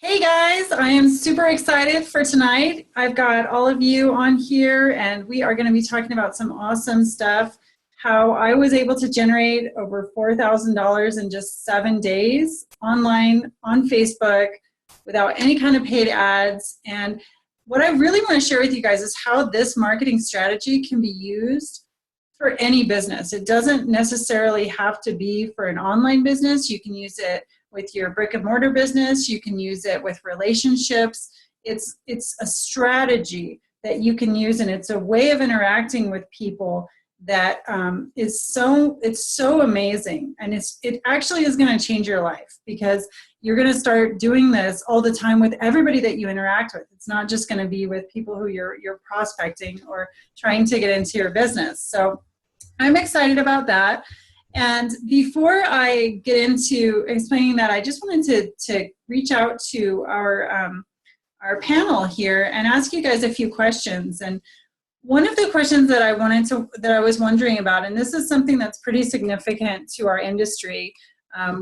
Hey guys, I am super excited for tonight. I've got all of you on here, and we are going to be talking about some awesome stuff. How I was able to generate over $4,000 in just 7 days online on Facebook without any kind of paid ads. And what I really want to share with you guys is how this marketing strategy can be used for any business. It doesn't necessarily have to be for an online business. You can use it with your brick and mortar business. You can use it with relationships. It's a strategy that you can use, and it's a way of interacting with people that it's so amazing, and it actually is going to change your life, because you're going to start doing this all the time with everybody that you interact with. It's not just going to be with people who you're prospecting or trying to get into your business. So I'm excited about that. And before I get into explaining that, I just wanted to reach out to our panel here and ask you guys a few questions. And one of the questions that I was wondering about, and this is something that's pretty significant to our industry,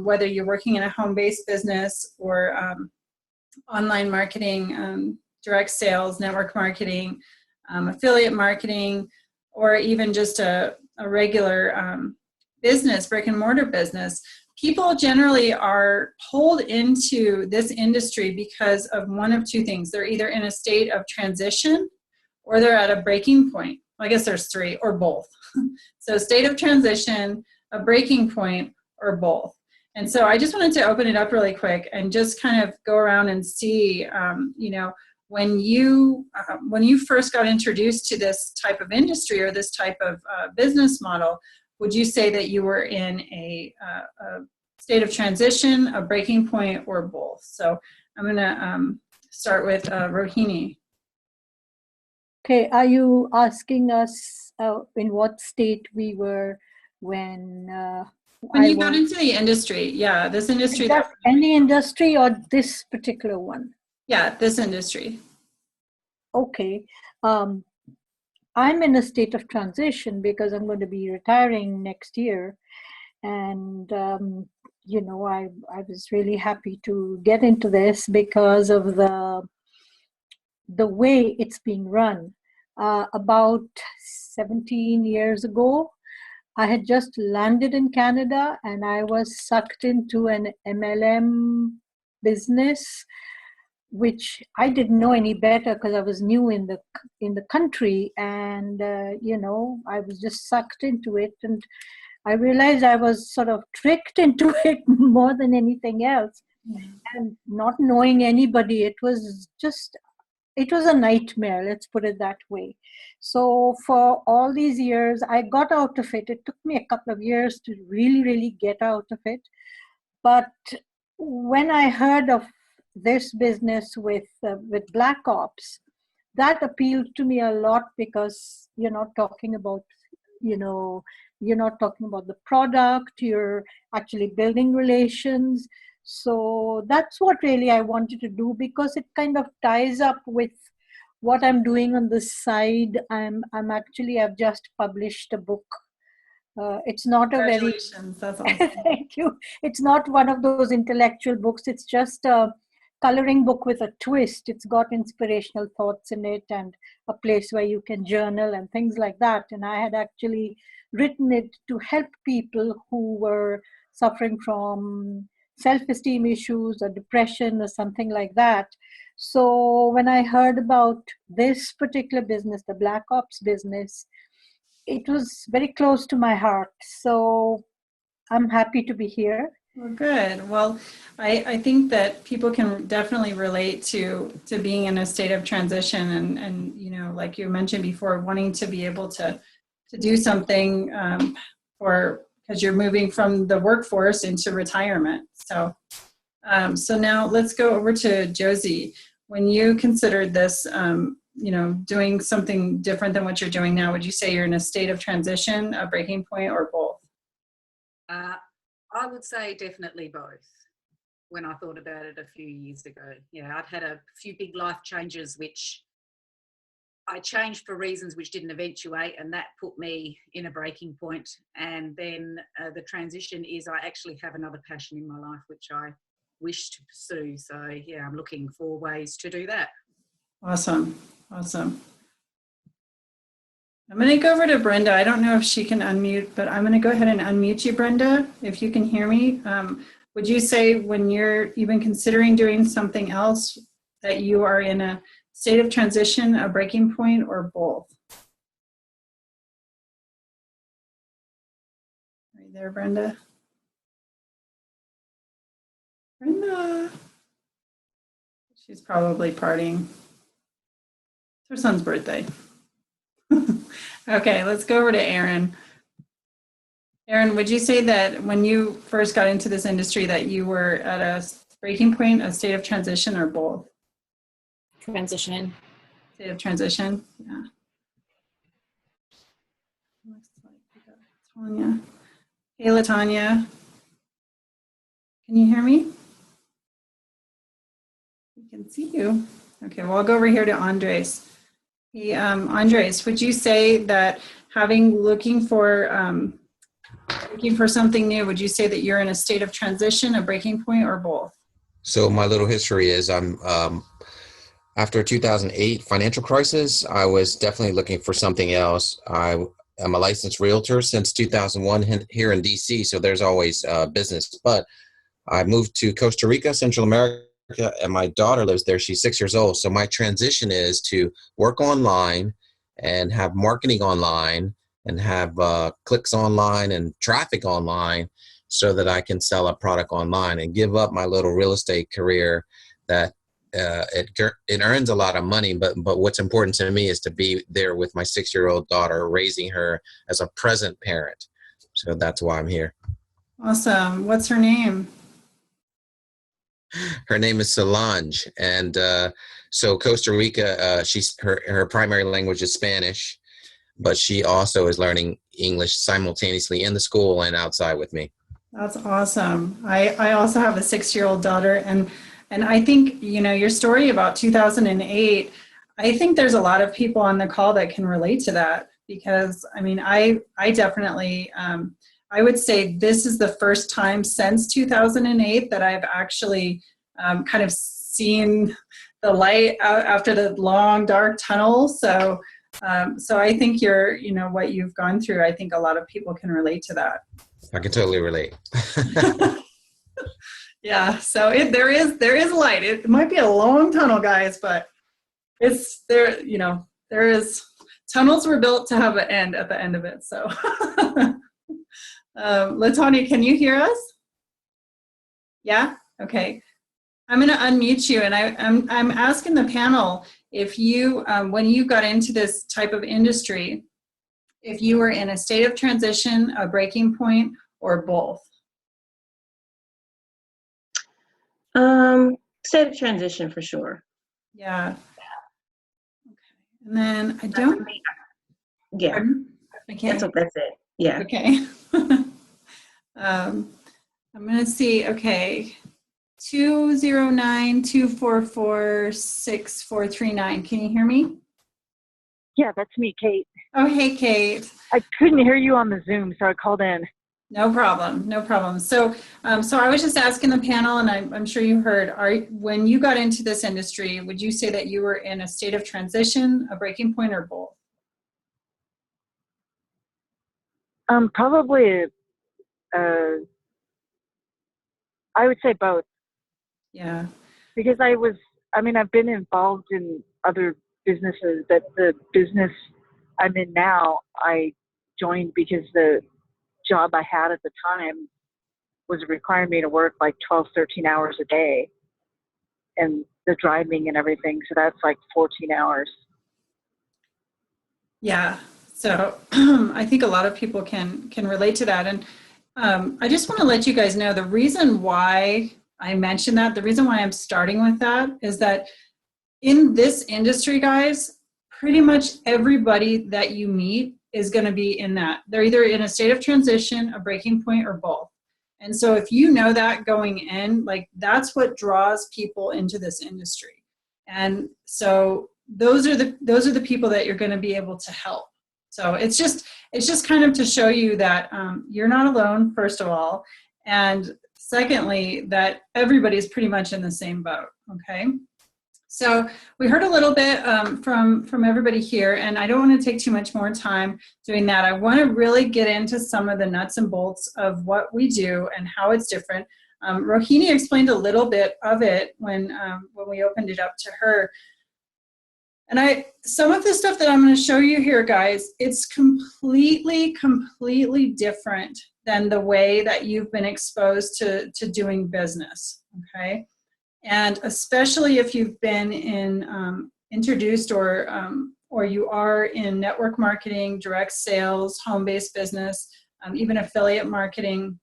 whether you're working in a home-based business or online marketing, direct sales, network marketing, affiliate marketing, or even just a regular business, brick and mortar business. People generally are pulled into this industry because of one of two things. They're either in a state of transition or they're at a breaking point. Well, I guess there's three, or both. So state of transition, a breaking point, or both. And so I just wanted to open it up really quick and just kind of go around and see, when you first got introduced to this type of industry or this type of business model, would you say that you were in a state of transition, a breaking point, or both? So I'm going to start with Rohini. Okay, are you asking us in what state we were when you got into the industry? Yeah, this industry. Just any industry or this particular one? Yeah, this industry. Okay. I'm in a state of transition because I'm going to be retiring next year. And, I was really happy to get into this because of the way it's being run. About 17 years ago, I had just landed in Canada and I was sucked into an MLM business, which I didn't know any better because I was new in the country, and I was just sucked into it, and I realized I was sort of tricked into it more than anything else. And not knowing anybody, it was a nightmare, let's put it that way. So for all these years, I got out of it. It took me a couple of years to really, really get out of it. But when I heard of this business with Black Ops, that appealed to me a lot, because you're not talking about the product, you're actually building relations. So that's what really I wanted to do, because it kind of ties up with what I'm doing on the side. I've just published a book. It's not a very That's awesome. Thank you. It's not one of those intellectual books. It's just a coloring book with a twist. It's got inspirational thoughts in it and a place where you can journal and things like that. And I had actually written it to help people who were suffering from self-esteem issues or depression or something like that. So when I heard about this particular business, the Black Ops business, it was very close to my heart. So I'm happy to be here. Well, good. Well, I think that people can definitely relate to being in a state of transition, and like you mentioned before, wanting to be able to do something because you're moving from the workforce into retirement. So now let's go over to Josie. When you considered this, doing something different than what you're doing now, would you say you're in a state of transition, a breaking point, or both? I would say definitely both. When I thought about it a few years ago, I'd had a few big life changes, which I changed for reasons which didn't eventuate, and that put me in a breaking point. And then the transition is I actually have another passion in my life, which I wish to pursue. So yeah, I'm looking for ways to do that. Awesome. Awesome. I'm going to go over to Brenda. I don't know if she can unmute, but I'm going to go ahead and unmute you, Brenda, if you can hear me. Would you say when you're even considering doing something else that you are in a state of transition, a breaking point, or both? Are you there, Brenda? Brenda. She's probably partying. It's her son's birthday. Okay, let's go over to Erin. Erin, would you say that when you first got into this industry that you were at a breaking point, a state of transition, or both? Transition. State of transition, yeah. Looks like we got Tanya. Hey, LaTanya. Can you hear me? We can see you. Okay, well, I'll go over here to Andres. Hey, Andres, would you say that looking for something new, would you say that you're in a state of transition, a breaking point, or both? So my little history is I'm after 2008 financial crisis, I was definitely looking for something else. I am a licensed realtor since 2001 here in DC, so there's always business. But I moved to Costa Rica, Central America, and my daughter lives there. She's 6 years old. So my transition is to work online and have marketing online and have clicks online and traffic online so that I can sell a product online and give up my little real estate career that it earns a lot of money, but what's important to me is to be there with my 6-year-old daughter, raising her as a present parent. So that's why I'm here. Awesome. What's her name? Her name is Solange, and so Costa Rica, her primary language is Spanish, but she also is learning English simultaneously in the school and outside with me. That's awesome. I also have a 6-year-old daughter, and I think, your story about 2008, I think there's a lot of people on the call that can relate to that, because I definitely, I would say this is the first time since 2008 that I've actually kind of seen the light out after the long dark tunnel. So I think what you've gone through, I think a lot of people can relate to that. I can totally relate. Yeah, so there is light. It might be a long tunnel, guys, but it's there. There is, tunnels were built to have an end at the end of it. So, LaTanya, can you hear us? Yeah. Okay. I'm going to unmute you, and I'm asking the panel if you, when you got into this type of industry, if you were in a state of transition, a breaking point, or both. State of transition for sure. Yeah. Okay. And then I don't. Yeah. Pardon? Okay. That's it. Yeah. Okay. I'm going to see. Okay. 209-244-6439. Can you hear me? Yeah, that's me, Kate. Oh, hey, Kate. I couldn't hear you on the Zoom, so I called in. No problem. No problem. So I was just asking the panel, and I'm sure you heard, when you got into this industry, would you say that you were in a state of transition, a breaking point, or both? Probably, I would say both. Yeah. Because I've been involved in other businesses, that the business I'm in now, I joined because the job I had at the time was requiring me to work like 12, 13 hours a day, and the driving and everything. So that's like 14 hours. Yeah. So I think a lot of people can relate to that. And I just want to let you guys know the reason why I mentioned that, the reason why I'm starting with that is that in this industry, guys, pretty much everybody that you meet is going to be in that. They're either in a state of transition, a breaking point, or both. And so if you know that going in, like, that's what draws people into this industry. And so those are the people that you're going to be able to help. So it's just kind of to show you that you're not alone, first of all. And secondly, that everybody's pretty much in the same boat, okay? So we heard a little bit from everybody here, and I don't want to take too much more time doing that. I want to really get into some of the nuts and bolts of what we do and how it's different. Rohini explained a little bit of it when we opened it up to her. And some of the stuff that I'm going to show you here, guys, it's completely different than the way that you've been exposed to doing business, okay? And especially if you've been introduced or you are in network marketing, direct sales, home-based business, even affiliate marketing,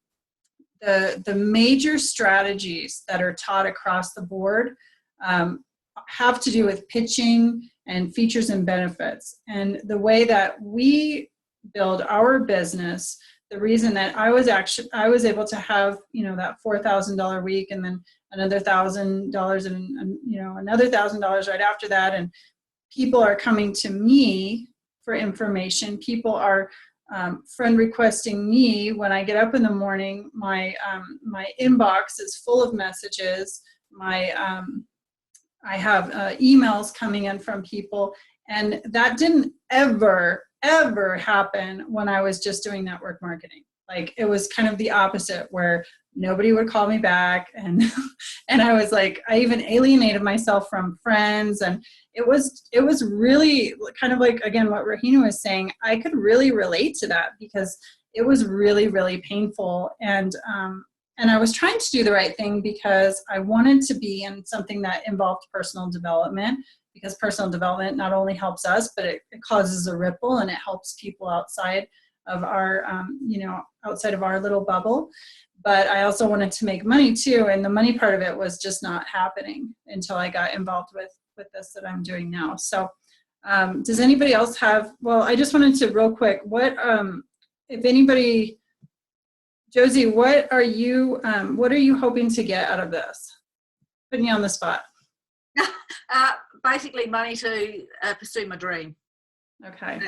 the major strategies that are taught across the board have to do with pitching and features and benefits. And the way that we build our business, the reason that I was able to have, that $4,000 week and then another $1,000 and another $1,000 right after that, and people are coming to me for information. People are friend requesting me when I get up in the morning. My inbox is full of messages. I have emails coming in from people, and that didn't ever happen when I was just doing network marketing. Like, it was kind of the opposite, where nobody would call me back, and I was like, I even alienated myself from friends, and it was really kind of like, again, what Rohini was saying. I could really relate to that because it was really painful, and I was trying to do the right thing because I wanted to be in something that involved personal development, because personal development not only helps us, but it causes a ripple, and it helps people outside of our, outside of our little bubble. But I also wanted to make money too, and the money part of it was just not happening until I got involved with this that I'm doing now. So does anybody else have, well, I just wanted to real quick, what, if anybody, Josie, what are you hoping to get out of this? Putting you on the spot. Basically money to pursue my dream. Okay.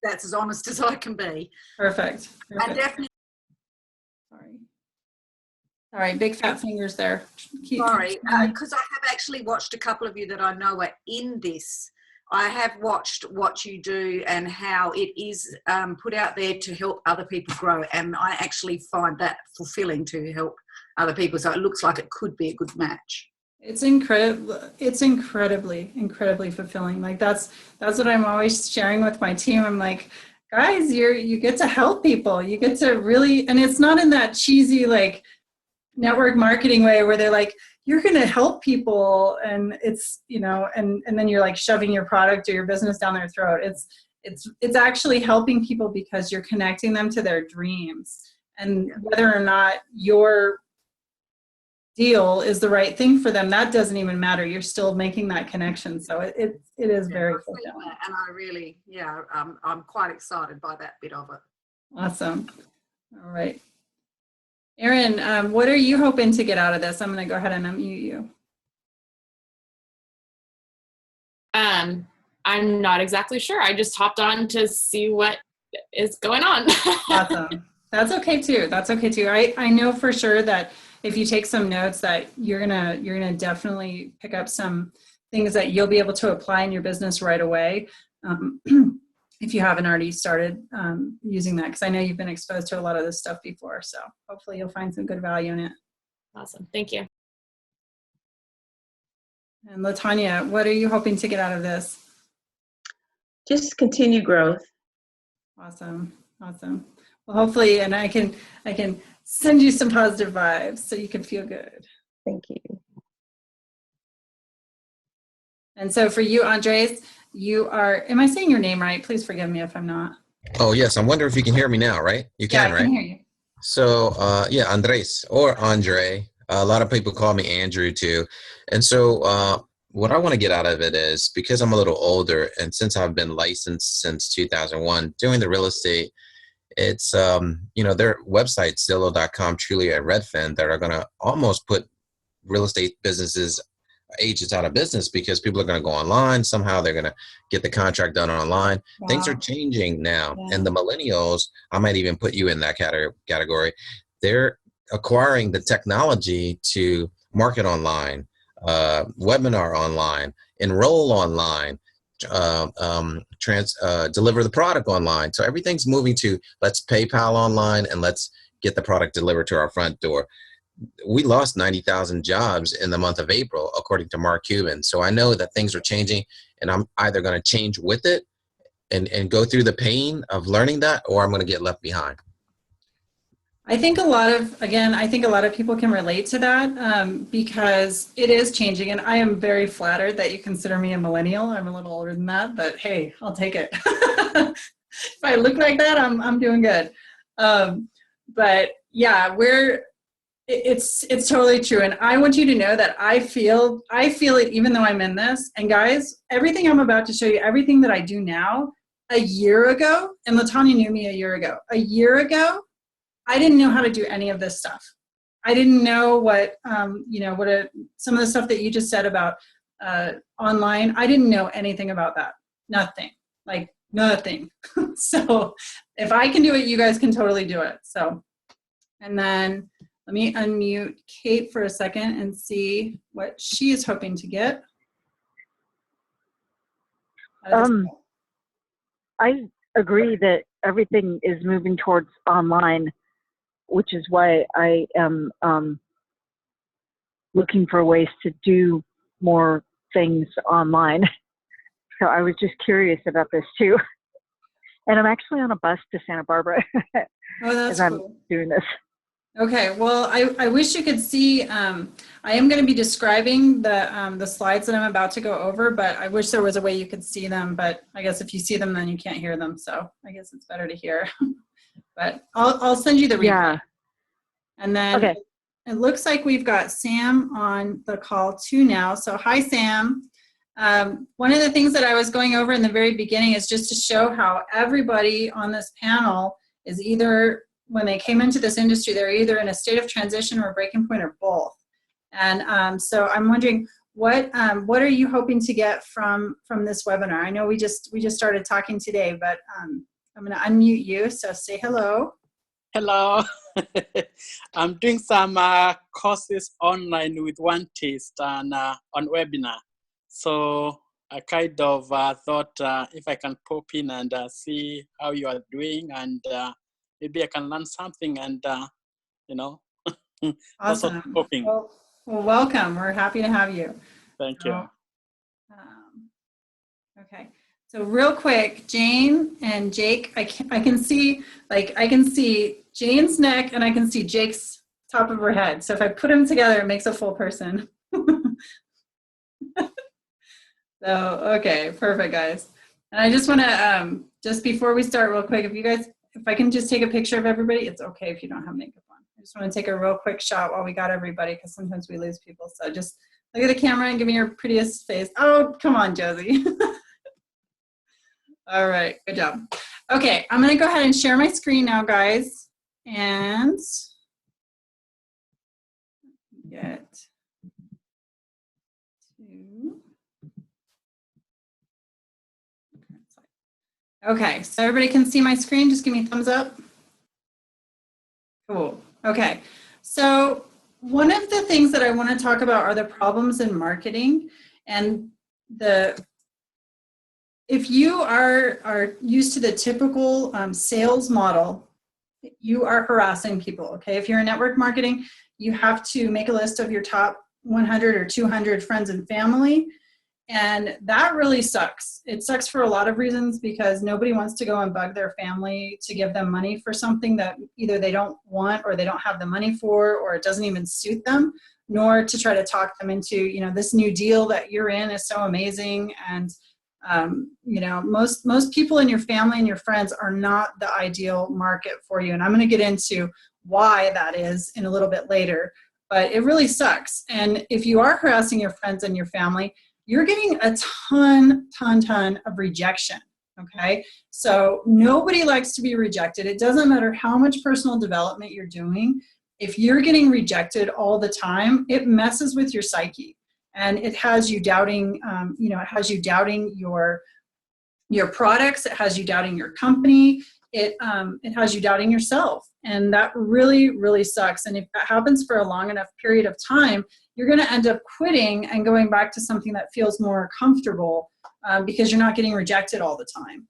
That's as honest as I can be. Perfect. And definitely. Sorry. All right, big fat fingers there. Sorry, because I have actually watched a couple of you that I know are in this. I have watched what you do and how it is put out there to help other people grow, and I actually find that fulfilling to help other people. So it looks like it could be a good match. It's incredible. It's incredibly fulfilling. Like that's what I'm always sharing with my team. I'm like, guys, you get to help people. You get to really, and it's not in that cheesy like network marketing way where they're like, you're going to help people, and it's, and then you're like shoving your product or your business down their throat. It's actually helping people because you're connecting them to their dreams, and whether or not your deal is the right thing for them, that doesn't even matter. You're still making that connection. So it is very fulfilling. And I really, I'm quite excited by that bit of it. Awesome. All right. Erin, what are you hoping to get out of this? I'm going to go ahead and unmute you. I'm not exactly sure. I just hopped on to see what is going on. Awesome. That's okay too. That's okay too. I know for sure that if you take some notes that you're gonna definitely pick up some things that you'll be able to apply in your business right away. If you haven't already started using that, because I know you've been exposed to a lot of this stuff before. So hopefully you'll find some good value in it. Awesome. Thank you. And LaTanya, what are you hoping to get out of this? Just continue growth. Awesome. Awesome. Well, hopefully, and I can send you some positive vibes so you can feel good. Thank you. And so for you, Andres, you are, am I saying your name right? Please forgive me if I'm not. Oh, yes. I'm wondering if you can hear me now, right? You can, I right? can hear you. So, yeah, Andres or Andre. A lot of people call me Andrew too. And so what I want to get out of it is, because I'm a little older and since I've been licensed since 2001 doing the real estate, it's, their website, Zillow.com, Trulia, and Redfin, that are going to almost put real estate businesses, agents out of business, because people are going to go online. Somehow they're going to get the contract done online. Wow. Things are changing now. Yeah. And the millennials, I might even put you in that category. They're acquiring the technology to market online, webinar online, enroll online, deliver the product online. So everything's moving to let's PayPal online and let's get the product delivered to our front door. We lost 90,000 jobs in the month of April, according to Mark Cuban. So I know that things are changing, and I'm either going to change with it and go through the pain of learning that, or I'm going to get left behind. I think a lot of people can relate to that because it is changing, and I am very flattered that you consider me a millennial. I'm a little older than that, but hey, I'll take it. If I look like that, I'm doing good. But yeah, it's totally true, and I want you to know that I feel it even though I'm in this. And guys, everything I'm about to show you, everything that I do now, a year ago, and LaTanya knew me a year ago, I didn't know how to do any of this stuff. I didn't know what, some of the stuff that you just said about online. I didn't know anything about that. Nothing. Like nothing. So if I can do it, you guys can totally do it. So, and then let me unmute Kate for a second and see what she is hoping to get. I agree that everything is moving towards online, which is why I am looking for ways to do more things online. So I was just curious about this too. And I'm actually on a bus to Santa Barbara Oh, that's as cool. I'm doing this. Okay, well, I wish you could see, I am going to be describing the slides that I'm about to go over, but I wish there was a way you could see them, but I guess if you see them, then you can't hear them, so I guess it's better to hear. But I'll send you the replay. Yeah. And then Okay. It looks like we've got Sam on the call too now, so hi, Sam. One of the things that I was going over in the very beginning is just to show how everybody on this panel is either, when they came into this industry, they're either in a state of transition or breaking point or both. And so I'm wondering, what are you hoping to get from this webinar? I know we just started talking today, but I'm going to unmute you, so say hello. Hello. I'm doing some courses online with one test and on webinar. So I kind of thought if I can pop in and see how you are doing, and maybe I can learn something, and Awesome. Also hoping. Well, welcome. We're happy to have you. Thank you. Okay. So real quick, Jane and Jake, I can see Jane's neck and I can see Jake's top of her head. So if I put them together, it makes a full person. So, okay, perfect, guys. And I just want to, just before we start real quick, if I can just take a picture of everybody, it's okay if you don't have makeup on. I just want to take a real quick shot while we got everybody, because sometimes we lose people. So just look at the camera and give me your prettiest face. Oh, come on, Josie. All right, good job. Okay, I'm going to go ahead and share my screen now, guys. And get to... Okay, so everybody can see my screen. Just give me a thumbs up. Cool. Okay, so one of the things that I want to talk about are the problems in marketing, and if you are used to the typical sales model, you are harassing people. Okay, if you're in network marketing, you have to make a list of your top 100 or 200 friends and family. And that really sucks. It sucks for a lot of reasons, because nobody wants to go and bug their family to give them money for something that either they don't want or they don't have the money for, or it doesn't even suit them, nor to try to talk them into, this new deal that you're in is so amazing. And, most people in your family and your friends are not the ideal market for you. And I'm going to get into why that is in a little bit later, but it really sucks. And if you are harassing your friends and your family, you're getting a ton of rejection, okay? So nobody likes to be rejected. It doesn't matter how much personal development you're doing. If you're getting rejected all the time, it messes with your psyche. And it has you doubting, it has you doubting your products. It has you doubting your company. It has you doubting yourself. And that really, really sucks. And if that happens for a long enough period of time, you're going to end up quitting and going back to something that feels more comfortable because you're not getting rejected all the time.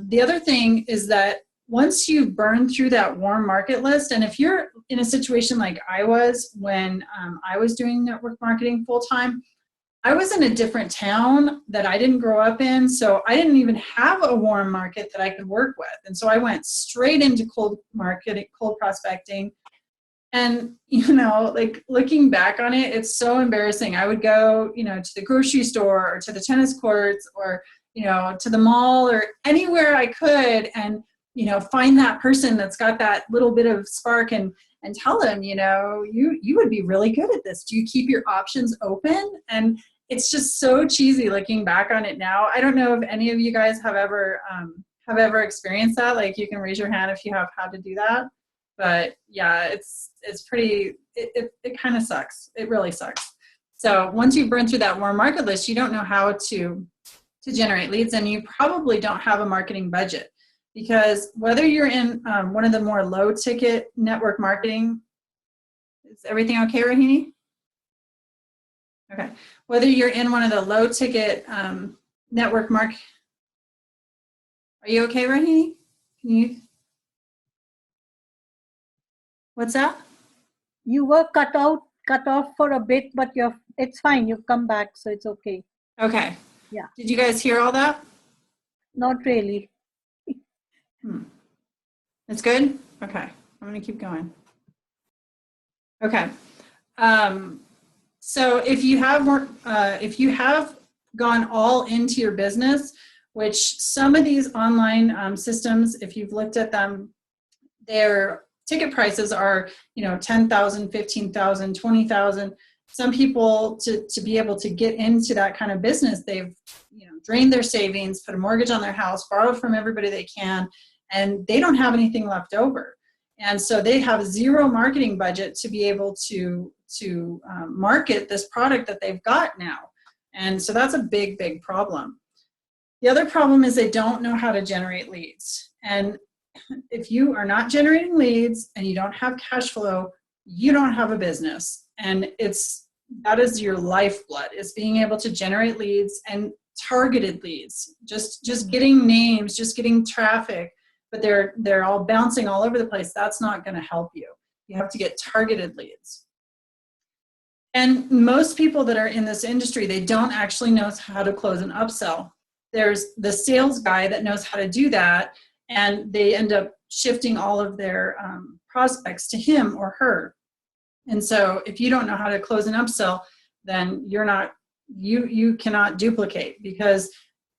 The other thing is that once you've burned through that warm market list, and if you're in a situation like I was when I was doing network marketing full time, I was in a different town that I didn't grow up in, so I didn't even have a warm market that I could work with. And so I went straight into cold marketing, cold prospecting. And, you know, like looking back on it, it's so embarrassing. I would go, you know, to the grocery store or to the tennis courts or, you know, to the mall or anywhere I could and, you know, find that person that's got that little bit of spark and tell them, you know, you would be really good at this. Do you keep your options open? And it's just so cheesy looking back on it now. I don't know if any of you guys have ever experienced that. Like you can raise your hand if you have had to do that. But yeah, it's pretty, it kind of sucks. It really sucks. So once you burn through that warm market list, you don't know how to generate leads, and you probably don't have a marketing budget. Because whether you're in one of the more low ticket network marketing, is everything okay, Rahini? Okay. Whether you're in one of the low ticket network are you okay, Rahini? Can you? What's that? You were cut off for a bit, but it's fine. You've come back, so it's okay. Okay. Yeah. Did you guys hear all that? Not really. It's good? Okay. I'm going to keep going. Okay. So if you have gone all into your business, which some of these online systems, if you've looked at them, their ticket prices are, you know, $10,000, $15,000, $20,000. Some people to be able to get into that kind of business, they've, you know, drained their savings, put a mortgage on their house, borrowed from everybody they can, and they don't have anything left over. And so they have zero marketing budget to be able to market this product that they've got now. And so that's a big, big problem. The other problem is they don't know how to generate leads. And if you are not generating leads and you don't have cash flow, you don't have a business. And that is your lifeblood, is being able to generate leads and targeted leads, just getting names, just getting traffic, but they're all bouncing all over the place. That's not going to help you. You have to get targeted leads. And most people that are in this industry, they don't actually know how to close an upsell. There's the sales guy that knows how to do that, and they end up shifting all of their prospects to him or her. And so if you don't know how to close an upsell, then you cannot duplicate, because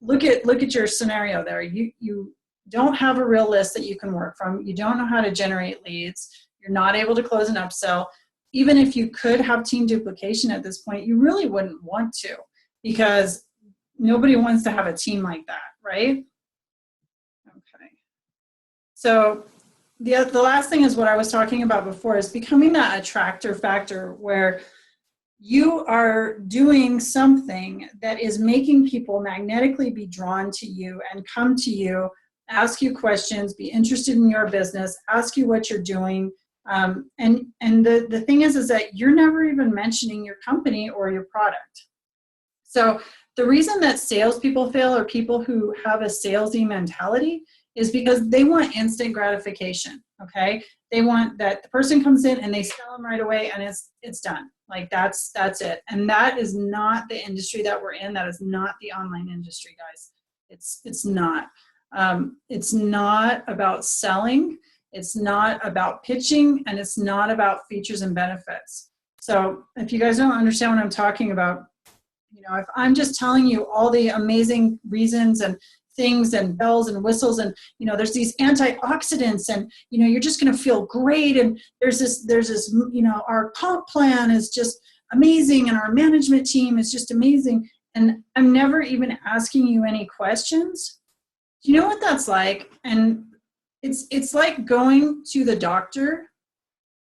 look at your scenario there. You don't have a real list that you can work from. You don't know how to generate leads. You're not able to close an upsell. Even if you could have team duplication at this point, you really wouldn't want to, because nobody wants to have a team like that, right? Okay. So the last thing is what I was talking about before, is becoming that attractor factor, where you are doing something that is making people magnetically be drawn to you and come to you, ask you questions, be interested in your business, ask you what you're doing. And the thing is that you're never even mentioning your company or your product. So the reason that salespeople fail, or people who have a salesy mentality, is because they want instant gratification. Okay, they want that the person comes in and they sell them right away and it's done. Like that's it. And that is not the industry that we're in. That is not the online industry, guys. It's not. It's not about selling. It's not about pitching, and it's not about features and benefits. So if you guys don't understand what I'm talking about, you know, if I'm just telling you all the amazing reasons and things and bells and whistles, and, you know, there's these antioxidants, and, you know, you're just going to feel great, and there's this, you know, our comp plan is just amazing, and our management team is just amazing, and I'm never even asking you any questions. Do you know what that's like? And it's like going to the doctor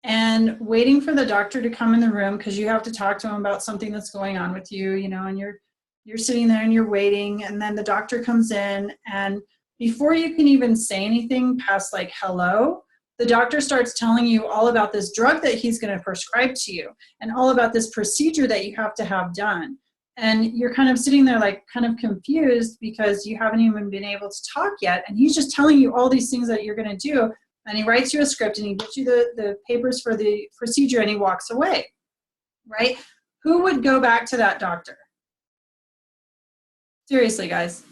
and waiting for the doctor to come in the room because you have to talk to him about something that's going on with you, you know, and you're sitting there and you're waiting, and then the doctor comes in, and before you can even say anything past like hello, the doctor starts telling you all about this drug that he's going to prescribe to you and all about this procedure that you have to have done. And you're kind of sitting there like kind of confused because you haven't even been able to talk yet. And he's just telling you all these things that you're going to do. And he writes you a script and he gives you the papers for the procedure and he walks away, right? Who would go back to that doctor? Seriously, guys,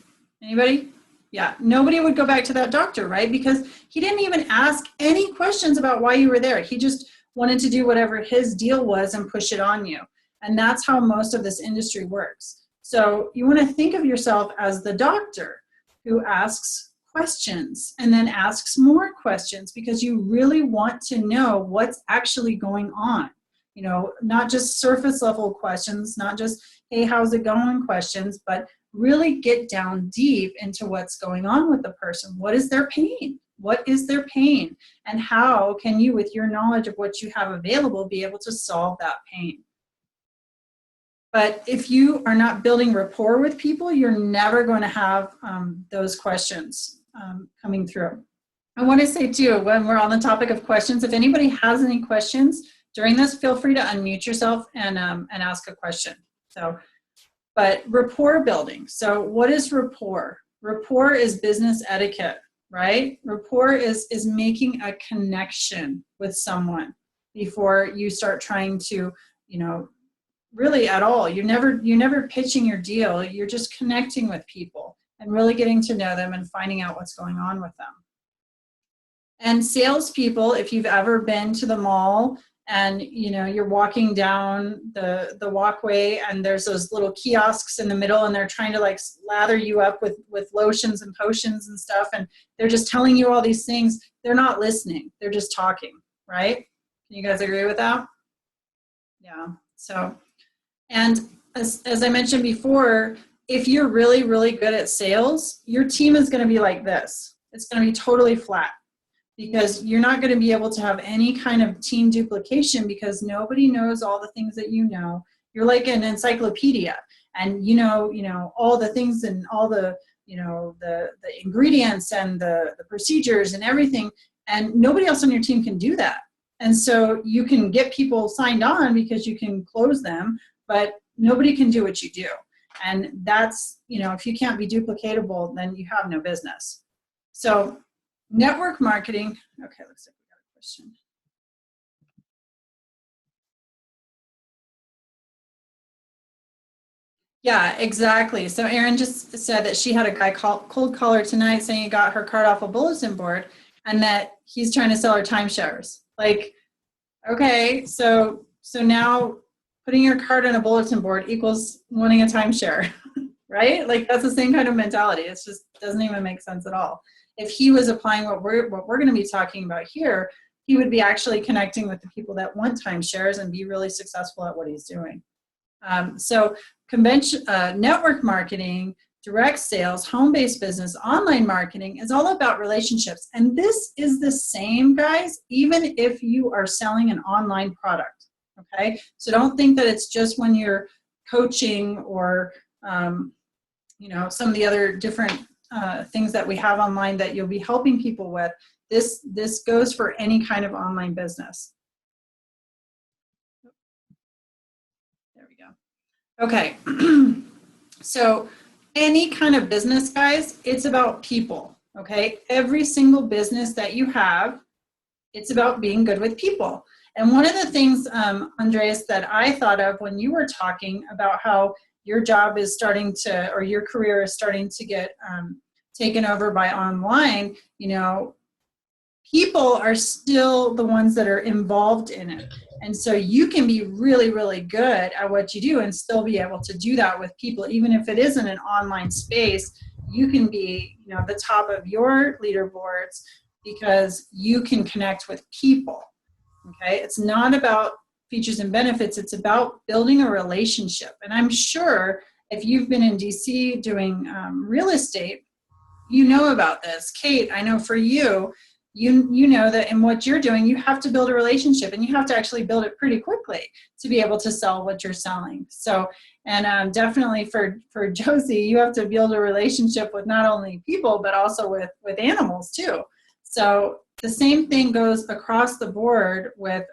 anybody? Yeah, nobody would go back to that doctor, right? Because he didn't even ask any questions about why you were there. He just wanted to do whatever his deal was and push it on you. And that's how most of this industry works. So you want to think of yourself as the doctor who asks questions and then asks more questions because you really want to know what's actually going on. You know, not just surface level questions, not just, hey, how's it going questions, but really get down deep into what's going on with the person. What is their pain? What is their pain? And how can you, with your knowledge of what you have available, be able to solve that pain? But if you are not building rapport with people, you're never going to have those questions coming through. I want to say too, when we're on the topic of questions, if anybody has any questions during this, feel free to unmute yourself and ask a question. So, but rapport building. So what is rapport? Rapport is business etiquette, right? Rapport is making a connection with someone before you start trying to, you know, really at all. You're never pitching your deal. You're just connecting with people and really getting to know them and finding out what's going on with them. And salespeople, if you've ever been to the mall and you know you're walking down the walkway and there's those little kiosks in the middle and they're trying to like lather you up with lotions and potions and stuff, and they're just telling you all these things, they're not listening. They're just talking, right? Can you guys agree with that? Yeah. So, and as I mentioned before, if you're really, really good at sales, your team is going to be like this. It's going to be totally flat because you're not going to be able to have any kind of team duplication because nobody knows all the things that you know. You're like an encyclopedia and you know all the things and all the, you know, the ingredients and the procedures and everything, and nobody else on your team can do that. And so you can get people signed on because you can close them, but nobody can do what you do. And that's, you know, if you can't be duplicatable, then you have no business. So network marketing, okay, looks like we got a question. Yeah, exactly. So Erin just said that she had a guy cold call her tonight saying he got her card off a bulletin board and that he's trying to sell her timeshares. Like, okay, so now putting your card on a bulletin board equals wanting a timeshare, right? Like that's the same kind of mentality. It just doesn't even make sense at all. If he was applying what we're going to be talking about here, he would be actually connecting with the people that want timeshares and be really successful at what he's doing. So network marketing, direct sales, home-based business, online marketing is all about relationships. And this is the same, guys, even if you are selling an online product, okay? So don't think that it's just when you're coaching or, you know, some of the other different things that we have online that you'll be helping people with. This goes for any kind of online business. There we go. Okay. So any kind of business, guys, it's about people, okay? Every single business that you have, it's about being good with people. And one of the things, Andreas, that I thought of when you were talking about how your job is starting to, or your career is starting to get taken over by online, you know, people are still the ones that are involved in it. And so you can be really, really good at what you do and still be able to do that with people. Even if it isn't an online space, you can be, you know, the top of your leaderboards because you can connect with people, okay? It's not about features and benefits. It's about building a relationship. And I'm sure if you've been in DC doing real estate, you know about this. Kate, I know for you, you know that in what you're doing, you have to build a relationship and you have to actually build it pretty quickly to be able to sell what you're selling. So, and definitely for Josie, you have to build a relationship with not only people, but also with animals too. So the same thing goes across the board with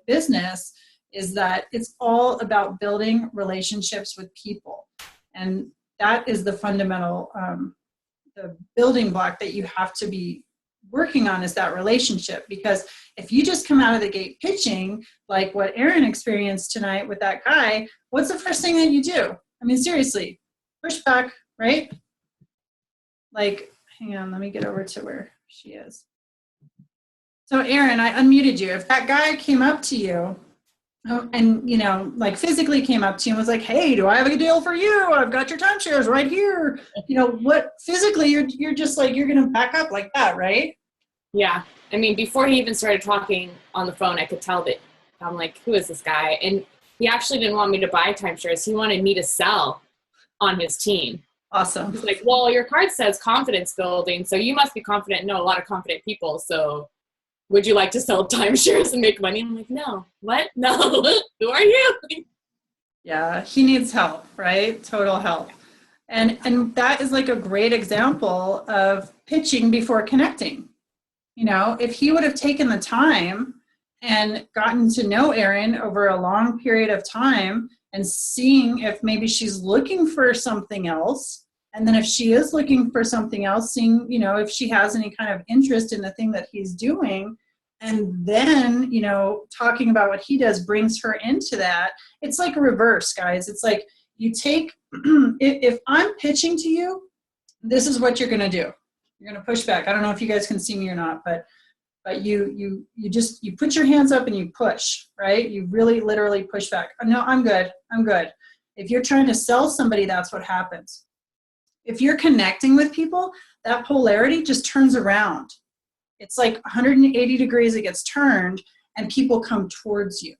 business, is that it's all about building relationships with people. And that is the fundamental, the building block that you have to be working on, is that relationship. Because if you just come out of the gate pitching, like what Erin experienced tonight with that guy, what's the first thing that you do? I mean, seriously, push back, right? Like, hang on, let me get over to where she is. So Erin, I unmuted you. If that guy came up to you, and, you know, like physically came up to you and was like, hey, do I have a deal for you? I've got your timeshares right here. You know, what physically you're just like, you're going to back up like that, right? Yeah. I mean, before he even started talking on the phone, I could tell that I'm like, who is this guy? And he actually didn't want me to buy timeshares. He wanted me to sell on his team. Awesome. He's like, well, your card says confidence building, so you must be confident and know a lot of confident people. So would you like to sell timeshares and make money? I'm like, no. What? No. Who are you? Yeah, he needs help, right? Total help. And that is like a great example of pitching before connecting. You know, if he would have taken the time and gotten to know Erin over a long period of time and seeing if maybe she's looking for something else, and then if she is looking for something else, seeing, you know, if she has any kind of interest in the thing that he's doing, and then, you know, talking about what he does brings her into that. It's like a reverse, guys. It's like you take, if I'm pitching to you, this is what you're going to do. You're going to push back. I don't know if you guys can see me or not, but you put your hands up and you push, right? You really literally push back. No, I'm good. I'm good. If you're trying to sell somebody, that's what happens. If you're connecting with people, that polarity just turns around. It's like 180 degrees, it gets turned, and people come towards you.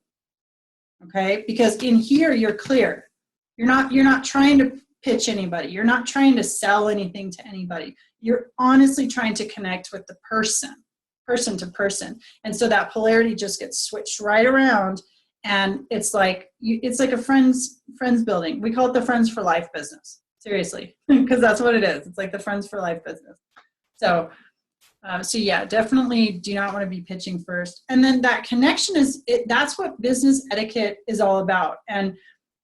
Okay? Because in here, you're clear. You're not trying to pitch anybody. You're not trying to sell anything to anybody. You're honestly trying to connect with the person to person. And so that polarity just gets switched right around, and it's like a friends building. We call it the Friends for Life business. Seriously, because that's what it is. It's like the Friends for Life business. So yeah, definitely do not want to be pitching first. And then that connection that's what business etiquette is all about. And,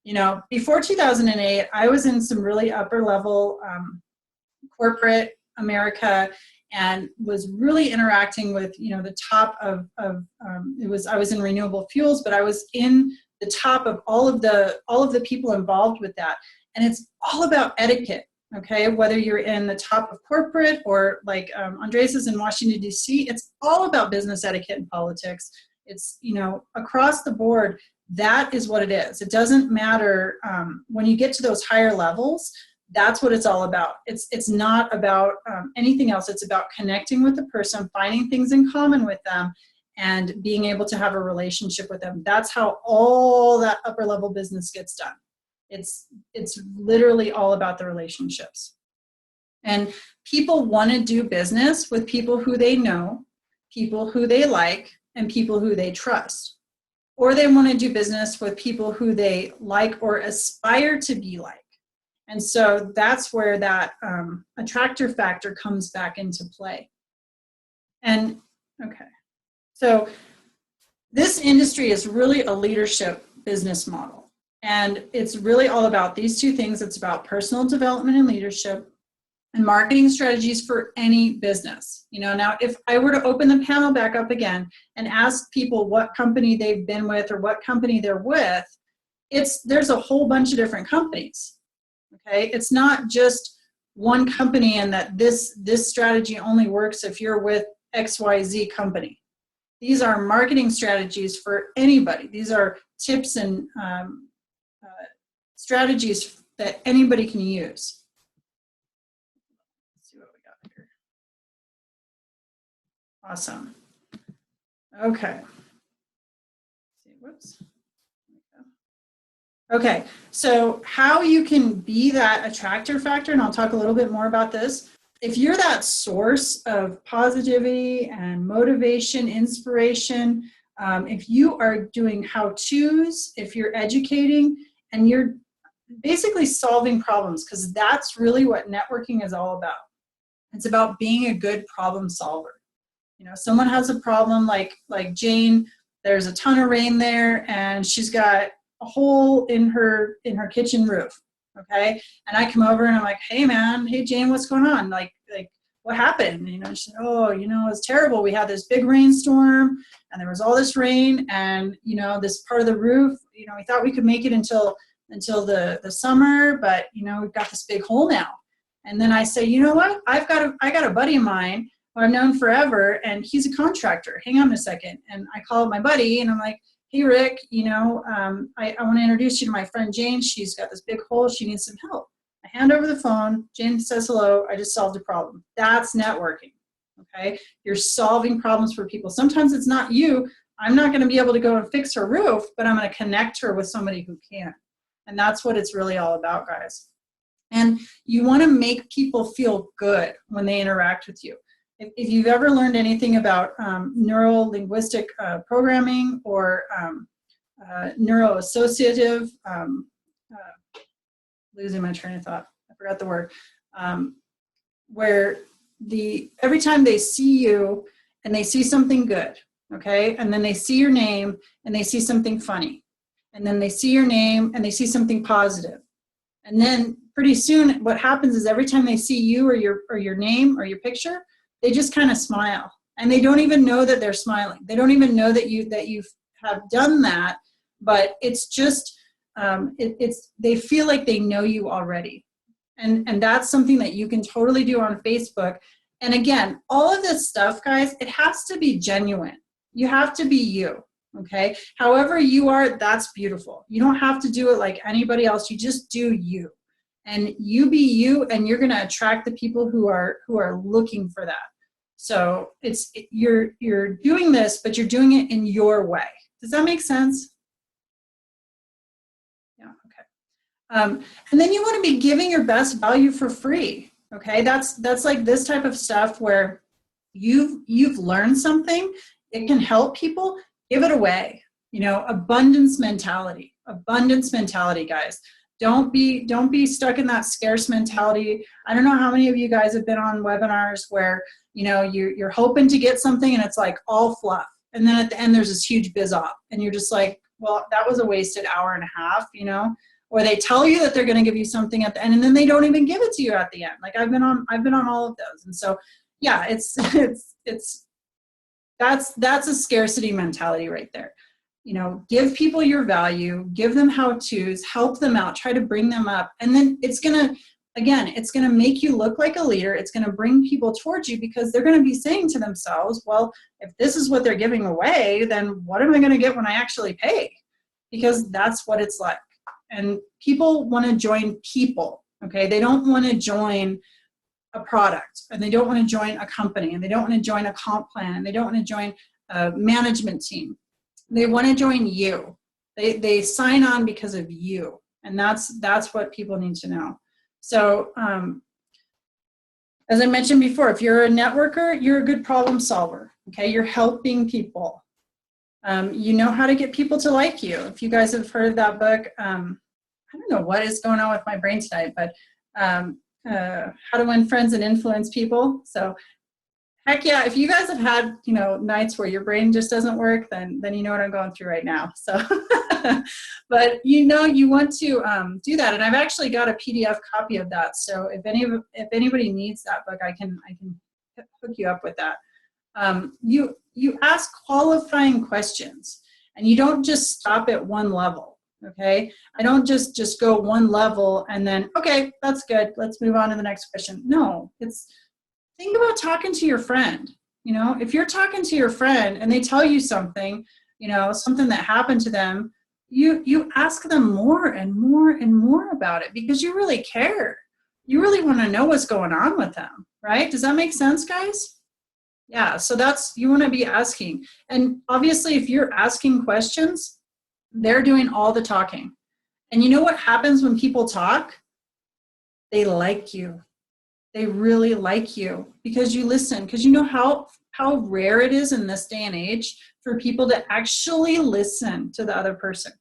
you know, before 2008, I was in some really upper level corporate America, and was really interacting with, you know, the top of I was in renewable fuels, but I was in the top of all of the people involved with that. And it's all about etiquette. Okay, whether you're in the top of corporate or like Andres is in Washington, D.C., it's all about business etiquette and politics. It's, you know, across the board, that is what it is. It doesn't matter when you get to those higher levels, that's what it's all about. It's not about anything else. It's about connecting with the person, finding things in common with them, and being able to have a relationship with them. That's how all that upper level business gets done. It's literally all about the relationships. And people want to do business with people who they know, people who they like, and people who they trust. Or they want to do business with people who they like or aspire to be like. And so that's where that attractor factor comes back into play. And okay, so this industry is really a leadership business model. And it's really all about these two things. It's about personal development and leadership, and marketing strategies for any business. You know, now if I were to open the panel back up again and ask people what company they've been with or what company they're with, there's a whole bunch of different companies. Okay, it's not just one company, and that this strategy only works if you're with XYZ company. These are marketing strategies for anybody. These are tips and strategies that anybody can use. Let's see what we got here. Awesome. Okay. Whoops. Okay, so how you can be that attractor factor, and I'll talk a little bit more about this. If you're that source of positivity and motivation, inspiration, if you are doing how-tos, if you're educating, and you're basically solving problems, because that's really what networking is all about. It's about being a good problem solver. You know, someone has a problem like Jane, there's a ton of rain there and she's got a hole in her kitchen roof. Okay. And I come over and I'm like, hey man, hey Jane, what's going on? Like what happened? You know, she said, oh, you know, it was terrible. We had this big rainstorm and there was all this rain and, you know, this part of the roof, you know, we thought we could make it until the summer, but you know, we've got this big hole now. And then I say, you know what? I got a buddy of mine who I've known forever and he's a contractor. Hang on a second. And I call my buddy and I'm like, hey Rick, you know, I want to introduce you to my friend Jane. She's got this big hole. She needs some help. I hand over the phone. Jane says hello. I just solved a problem. That's networking. Okay. You're solving problems for people. Sometimes it's not you. I'm not going to be able to go and fix her roof, but I'm going to connect her with somebody who can. And that's what it's really all about, guys. And you want to make people feel good when they interact with you. If you've ever learned anything about neuro-linguistic programming or neuro-associative, losing my train of thought, I forgot the word, where every time they see you and they see something good, okay, and then they see your name and they see something funny, and then they see your name and they see something positive, and then pretty soon what happens is every time they see you or your name or your picture, they just kind of smile, and they don't even know that they're smiling. They don't even know that you have done that, but it's just they feel like they know you already, and that's something that you can totally do on Facebook. And again, all of this stuff, guys, it has to be genuine. You have to be you. Okay, however you are, that's beautiful. You don't have to do it like anybody else. You just do you. And you be you, and you're going to attract the people who are looking for that. So you're doing this, but you're doing it in your way. Does that make sense? Yeah. Okay. And then you want to be giving your best value for free. Okay. That's like this type of stuff where you've learned something. It can help people. Give it away. You know, abundance mentality, guys. Don't be stuck in that scarce mentality. I don't know how many of you guys have been on webinars where, you know, you're hoping to get something and it's like all fluff. And then at the end, there's this huge biz op and you're just like, well, that was a wasted hour and a half, you know, or they tell you that they're going to give you something at the end and then they don't even give it to you at the end. Like I've been on all of those. And so, yeah, that's a scarcity mentality right there. You know, give people your value, give them how-tos, help them out, try to bring them up. And then it's going to make you look like a leader. It's going to bring people towards you because they're going to be saying to themselves, well, if this is what they're giving away, then what am I going to get when I actually pay? Because that's what it's like. And people want to join people, okay? They don't want to join a product, and they don't want to join a company, and they don't want to join a comp plan, and they don't want to join a management team. They want to join you. They sign on because of you. And that's what people need to know. So as I mentioned before, if you're a networker, you're a good problem solver. Okay, you're helping people. You know how to get people to like you. If you guys have heard of that book, I don't know what is going on with my brain tonight, but How to Win Friends and Influence People. So heck yeah, if you guys have had, you know, nights where your brain just doesn't work, then you know what I'm going through right now. So, but you know, you want to do that. And I've actually got a PDF copy of that. So if anybody needs that book, I can hook you up with that. You ask qualifying questions, and you don't just stop at one level. Okay, I don't just go one level and then, okay, that's good, let's move on to the next question. No, think about talking to your friend. You know, if you're talking to your friend and they tell you something, you know, something that happened to them, you ask them more and more and more about it because you really care. You really want to know what's going on with them, right? Does that make sense, guys? Yeah, so you want to be asking. And obviously, if you're asking questions, they're doing all the talking. And you know what happens when people talk? They like you. They really like you because you listen, because you know how rare it is in this day and age for people to actually listen to the other person.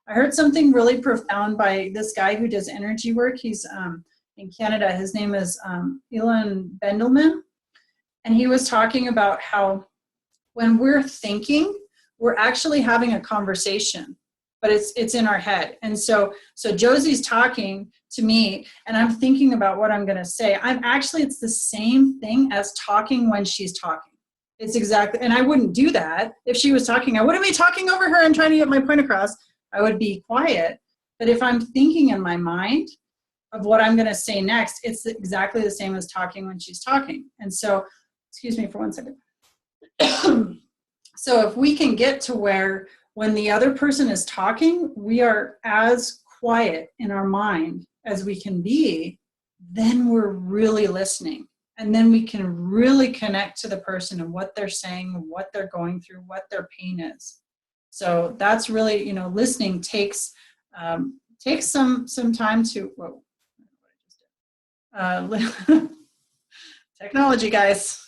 I heard something really profound by this guy who does energy work. He's in Canada. His name is Ilan Bendelman. And he was talking about how when we're thinking, we're actually having a conversation, but it's in our head. And so Josie's talking to me and I'm thinking about what I'm going to say. It's the same thing as talking when she's talking. It's exactly, and I wouldn't do that if she was talking. I wouldn't be talking over her and trying to get my point across. I would be quiet. But if I'm thinking in my mind of what I'm going to say next, it's exactly the same as talking when she's talking. And so, excuse me for 1 second. So if we can get to where when the other person is talking, we are as quiet in our mind as we can be, then we're really listening. And then we can really connect to the person and what they're saying, what they're going through, what their pain is. So that's really, listening takes some time to, technology, guys.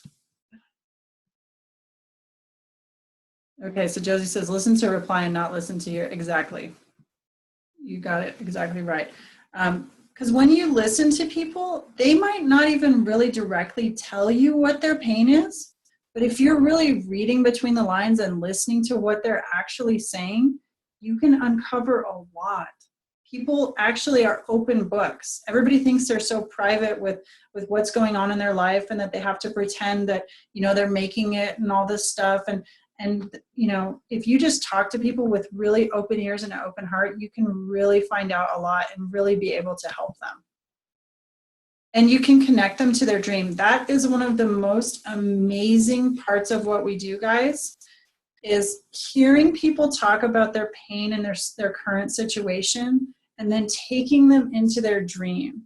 Okay, so Josie says, listen to reply and not listen to your, exactly. You got it exactly right. Because when you listen to people, they might not even really directly tell you what their pain is. But if you're really reading between the lines and listening to what they're actually saying, you can uncover a lot. People actually are open books. Everybody thinks they're so private with what's going on in their life and that they have to pretend that, they're making it and all this stuff. And if you just talk to people with really open ears and an open heart, you can really find out a lot and really be able to help them. And you can connect them to their dream. That is one of the most amazing parts of what we do, guys, is hearing people talk about their pain and their current situation and then taking them into their dream.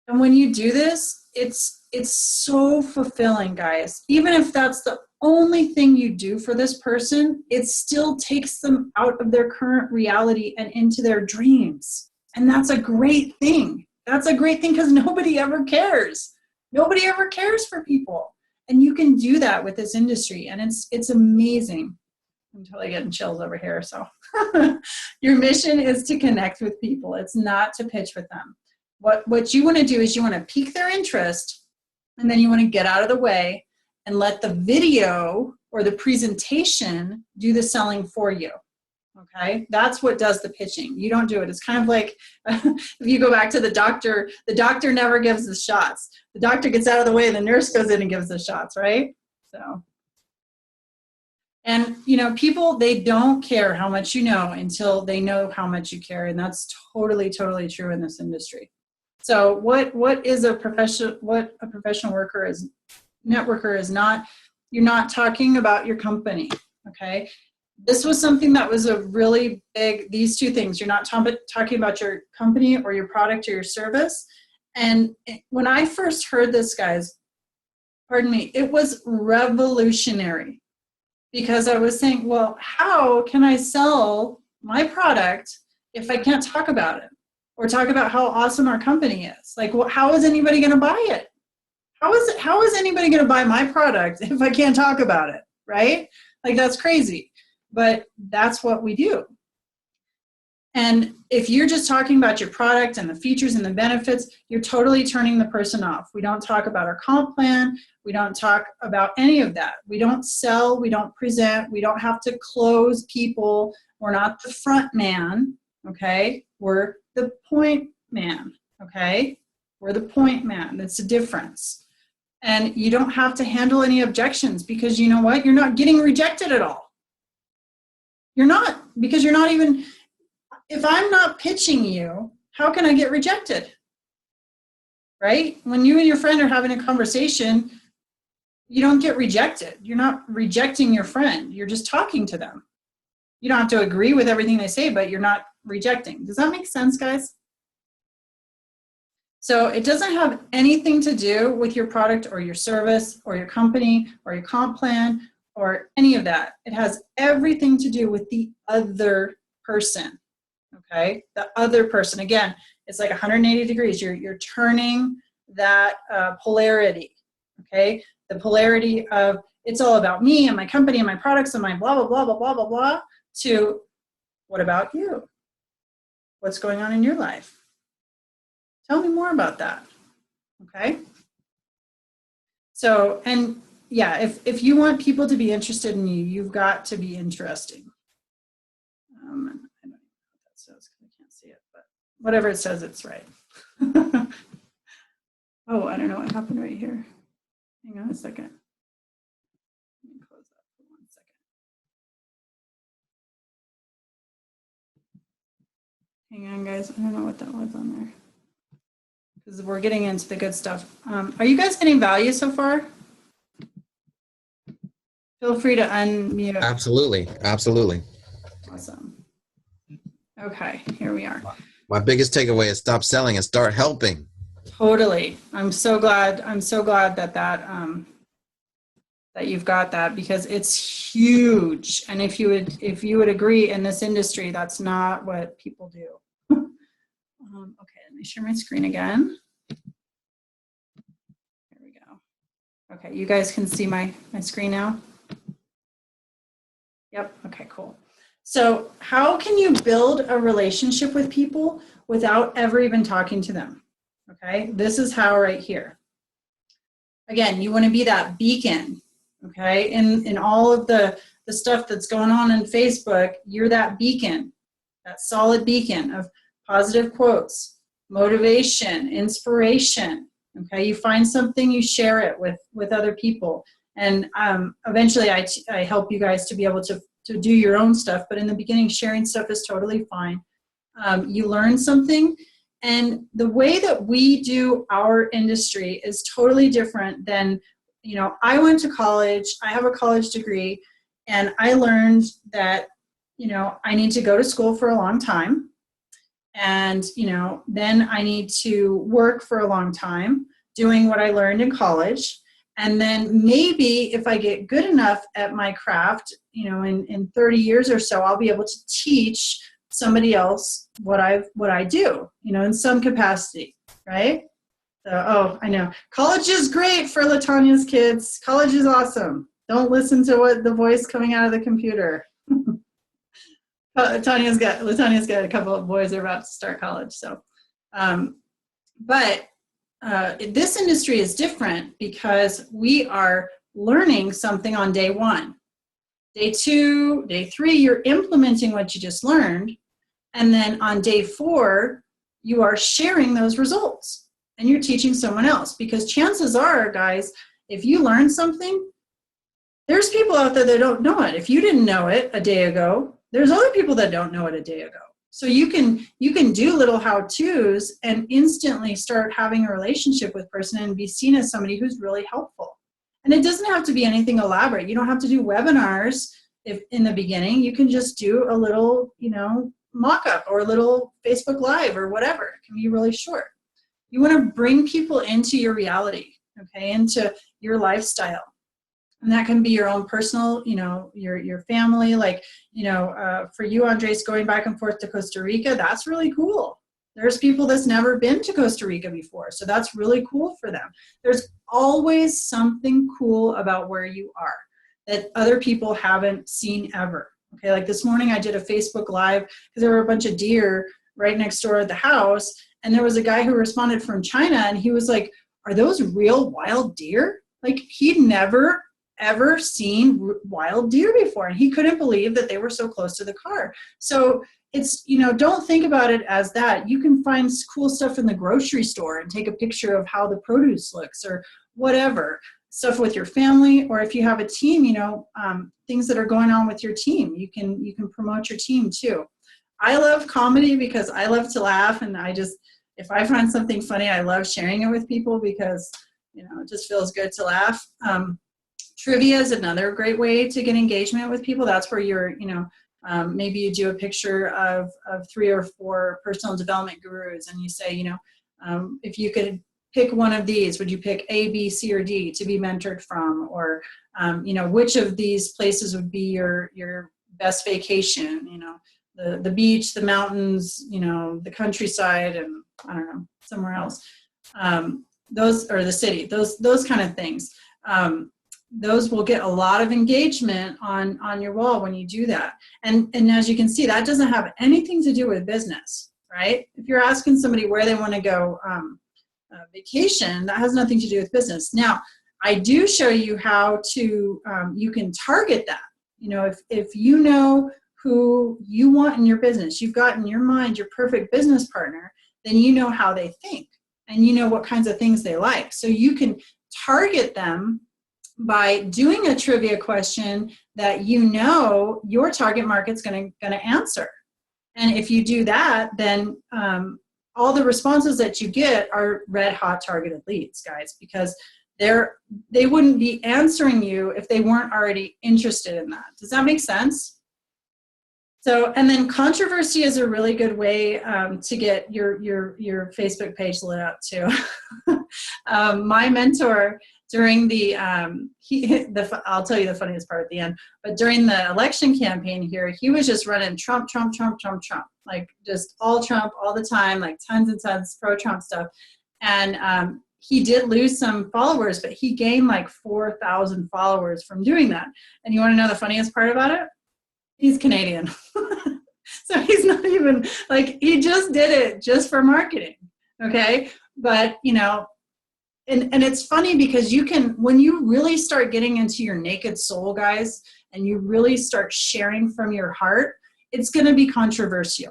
And when you do this, it's so fulfilling, guys. Even if that's the only thing you do for this person, it still takes them out of their current reality and into their dreams. And that's a great thing. That's a great thing because nobody ever cares. Nobody ever cares for people. And you can do that with this industry. And it's amazing. I'm totally getting chills over here. So your mission is to connect with people. It's not to pitch with them. What you want to do is you want to pique their interest, and then you want to get out of the way and let the video or the presentation do the selling for you. Okay, that's what does the pitching. You don't do it. It's kind of like if you go back to the doctor never gives the shots. The doctor gets out of the way and the nurse goes in and gives the shots, right? So, and people, they don't care how much you know until they know how much you care. And that's totally, totally true in this industry. So what a professional networker is not, you're not talking about your company, okay? This was something that was a really big, these two things. You're not talking about your company or your product or your service. And when I first heard this, guys, pardon me, it was revolutionary because I was saying, well, how can I sell my product if I can't talk about it or talk about how awesome our company is? Like, well, how is anybody going to buy it? How is anybody going to buy my product if I can't talk about it, right? Like, that's crazy. But that's what we do. And if you're just talking about your product and the features and the benefits, you're totally turning the person off. We don't talk about our comp plan. We don't talk about any of that. We don't sell. We don't present. We don't have to close people. We're not the front man, okay? We're the point man, okay? We're the point man. That's the difference. And you don't have to handle any objections because you know what? You're not getting rejected at all. You're not, because you're not even, if I'm not pitching you, how can I get rejected? Right? When you and your friend are having a conversation, you don't get rejected. You're not rejecting your friend. You're just talking to them. You don't have to agree with everything they say, but you're not rejecting. Does that make sense, guys? So it doesn't have anything to do with your product or your service or your company or your comp plan or any of that. It has everything to do with the other person, okay? The other person. Again, it's like 180 degrees. You're turning that polarity, okay? The polarity of it's all about me and my company and my products and my blah, blah, blah, blah, blah, blah, blah, to what about you? What's going on in your life? Tell me more about that, okay? So, and yeah, if you want people to be interested in you, you've got to be interesting. I don't know what that says because I can't see it, but whatever it says, it's right. Oh, I don't know what happened right here. Hang on a second. Let me close that for 1 second. Hang on, guys. I don't know what that was on there. Because we're getting into the good stuff. Are you guys getting value so far? Feel free to unmute. Absolutely. Absolutely. Awesome. Okay, here we are. My biggest takeaway is stop selling and start helping. Totally. I'm so glad that that you've got that, because it's huge. And if you would agree, in this industry, that's not what people do. Okay, let me share my screen again. There we go. Okay, you guys can see my screen now? Yep, okay, cool. So how can you build a relationship with people without ever even talking to them? Okay, this is how right here. Again, you want to be that beacon, okay? In all of the stuff that's going on Facebook, you're that beacon, that solid beacon of positive quotes, motivation, inspiration, okay? You find something, you share it with other people. And eventually I help you guys to be able to do your own stuff, but in the beginning, sharing stuff is totally fine. You learn something, and the way that we do our industry is totally different than, you know, I went to college, I have a college degree, and I learned that, you know, I need to go to school for a long time, and, you know, then I need to work for a long time doing what I learned in college. And then maybe if I get good enough at my craft, you know, in 30 years or so, I'll be able to teach somebody else what I do, you know, in some capacity, right? So, oh, I know. College is great for LaTanya's kids. College is awesome. Don't listen to what the voice coming out of the computer. LaTanya's got a couple of boys that are about to start college. So, but this industry is different because we are learning something on day 1. Day 2, day 3, you're implementing what you just learned. And then on day 4, you are sharing those results and you're teaching someone else, because chances are, guys, if you learn something, there's people out there that don't know it. If you didn't know it a day ago, there's other people that don't know it a day ago. So you can do little how-tos and instantly start having a relationship with a person and be seen as somebody who's really helpful. And it doesn't have to be anything elaborate. You don't have to do webinars if in the beginning. You can just do a little, you know, mock-up or a little Facebook Live or whatever. It can be really short. You want to bring people into your reality, okay, into your lifestyle. And that can be your own personal, you know, your family. Like, you know, for you, Andres, going back and forth to Costa Rica, that's really cool. There's people that's never been to Costa Rica before, so that's really cool for them. There's always something cool about where you are that other people haven't seen ever. Okay, like this morning I did a Facebook Live because there were a bunch of deer right next door at the house, and there was a guy who responded from China, and he was like, "Are those real wild deer?" Like, he'd never ever seen wild deer before, and he couldn't believe that they were so close to the car. So it's, you know, don't think about it as that. You can find cool stuff in the grocery store and take a picture of how the produce looks or whatever, stuff with your family, or if you have a team, you know, things that are going on with your team. You can promote your team too. I love comedy because I love to laugh, and if I find something funny, I love sharing it with people because, you know, it just feels good to laugh. Trivia is another great way to get engagement with people. That's where you're, you know, maybe you do a picture of 3 or 4 personal development gurus, and you say, you know, if you could pick one of these, would you pick A, B, C, or D to be mentored from? Or, you know, which of these places would be your best vacation? You know, the beach, the mountains, you know, the countryside, and I don't know, somewhere else. Those, or the city, those kind of things. Those will get a lot of engagement on your wall when you do that. And as you can see, that doesn't have anything to do with business, right? If you're asking somebody where they want to go vacation, that has nothing to do with business. Now, I do show you how to, you can target that. You know, if you know who you want in your business, you've got in your mind your perfect business partner, then you know how they think and you know what kinds of things they like. So you can target them by doing a trivia question that you know your target market's going to answer. And if you do that, then all the responses that you get are red hot targeted leads, guys, because they wouldn't be answering you if they weren't already interested in that. Does that make sense? So, and then controversy is a really good way to get your Facebook page lit up too. My mentor during I'll tell you the funniest part at the end, but during the election campaign here, he was just running Trump, Trump, Trump, Trump, Trump, like just all Trump all the time, like tons and tons pro-Trump stuff. And he did lose some followers, but he gained like 4,000 followers from doing that. And you want to know the funniest part about it? He's Canadian. So he's not even, like, he just did it just for marketing, okay? But, you know, and it's funny because you can, when you really start getting into your naked soul, guys, and you really start sharing from your heart, it's going to be controversial.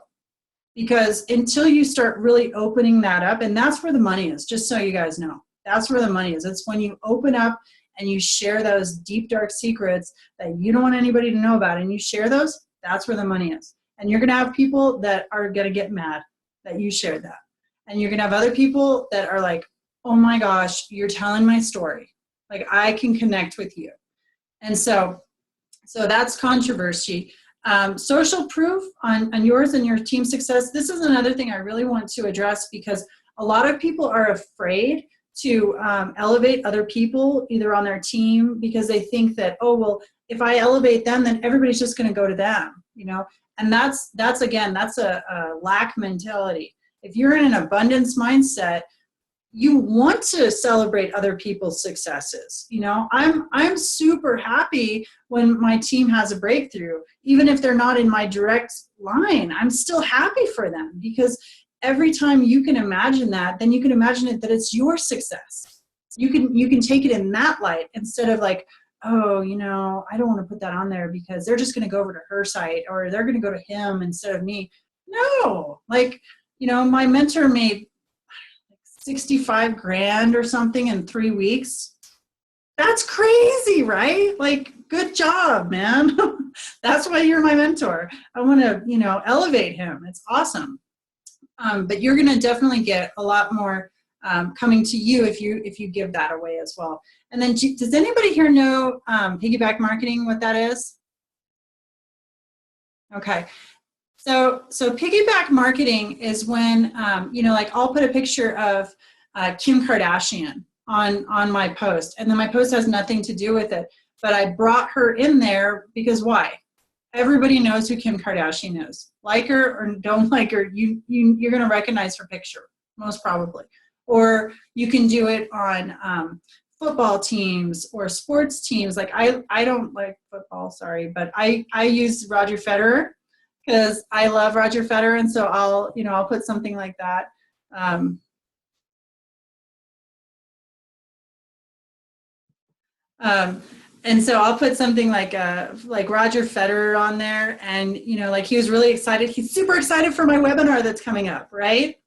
Because until you start really opening that up, and that's where the money is, just so you guys know. That's where the money is. It's when you open up and you share those deep, dark secrets that you don't want anybody to know about, and you share those, that's where the money is. And you're going to have people that are going to get mad that you shared that. And you're going to have other people that are like, oh my gosh, you're telling my story. Like, I can connect with you. And so that's controversy. Social proof on yours and your team success. This is another thing I really want to address, because a lot of people are afraid to elevate other people either on their team, because they think that, oh, well, if I elevate them, then everybody's just going to go to them, you know? And that's a lack mentality. If you're in an abundance mindset, you want to celebrate other people's successes. You know, I'm super happy when my team has a breakthrough, even if they're not in my direct line. I'm still happy for them, because every time you can imagine that, then you can imagine it that it's your success. You can take it in that light, instead of like, oh, you know, I don't want to put that on there because they're just going to go over to her site, or they're going to go to him instead of me. No, like, you know, my mentor made 65 grand or something in 3 weeks. That's crazy, right? Like, good job, man. That's why you're my mentor. I want to, you know, elevate him. It's awesome. But you're going to definitely get a lot more coming to you if you give that away as well. And then, does anybody here know piggyback marketing, what that is? Okay. So piggyback marketing is when, you know, like, I'll put a picture of Kim Kardashian on my post, and then my post has nothing to do with it, but I brought her in there because why? Everybody knows who Kim Kardashian is. Like her or don't like her, you're going to recognize her picture, most probably. Or you can do it on football teams or sports teams. Like, I don't like football, sorry, but I use Roger Federer, because I love Roger Federer, and so I'll put something like that. And so I'll put something like Roger Federer on there, and, you know, like, he was really excited. He's super excited for my webinar that's coming up, right?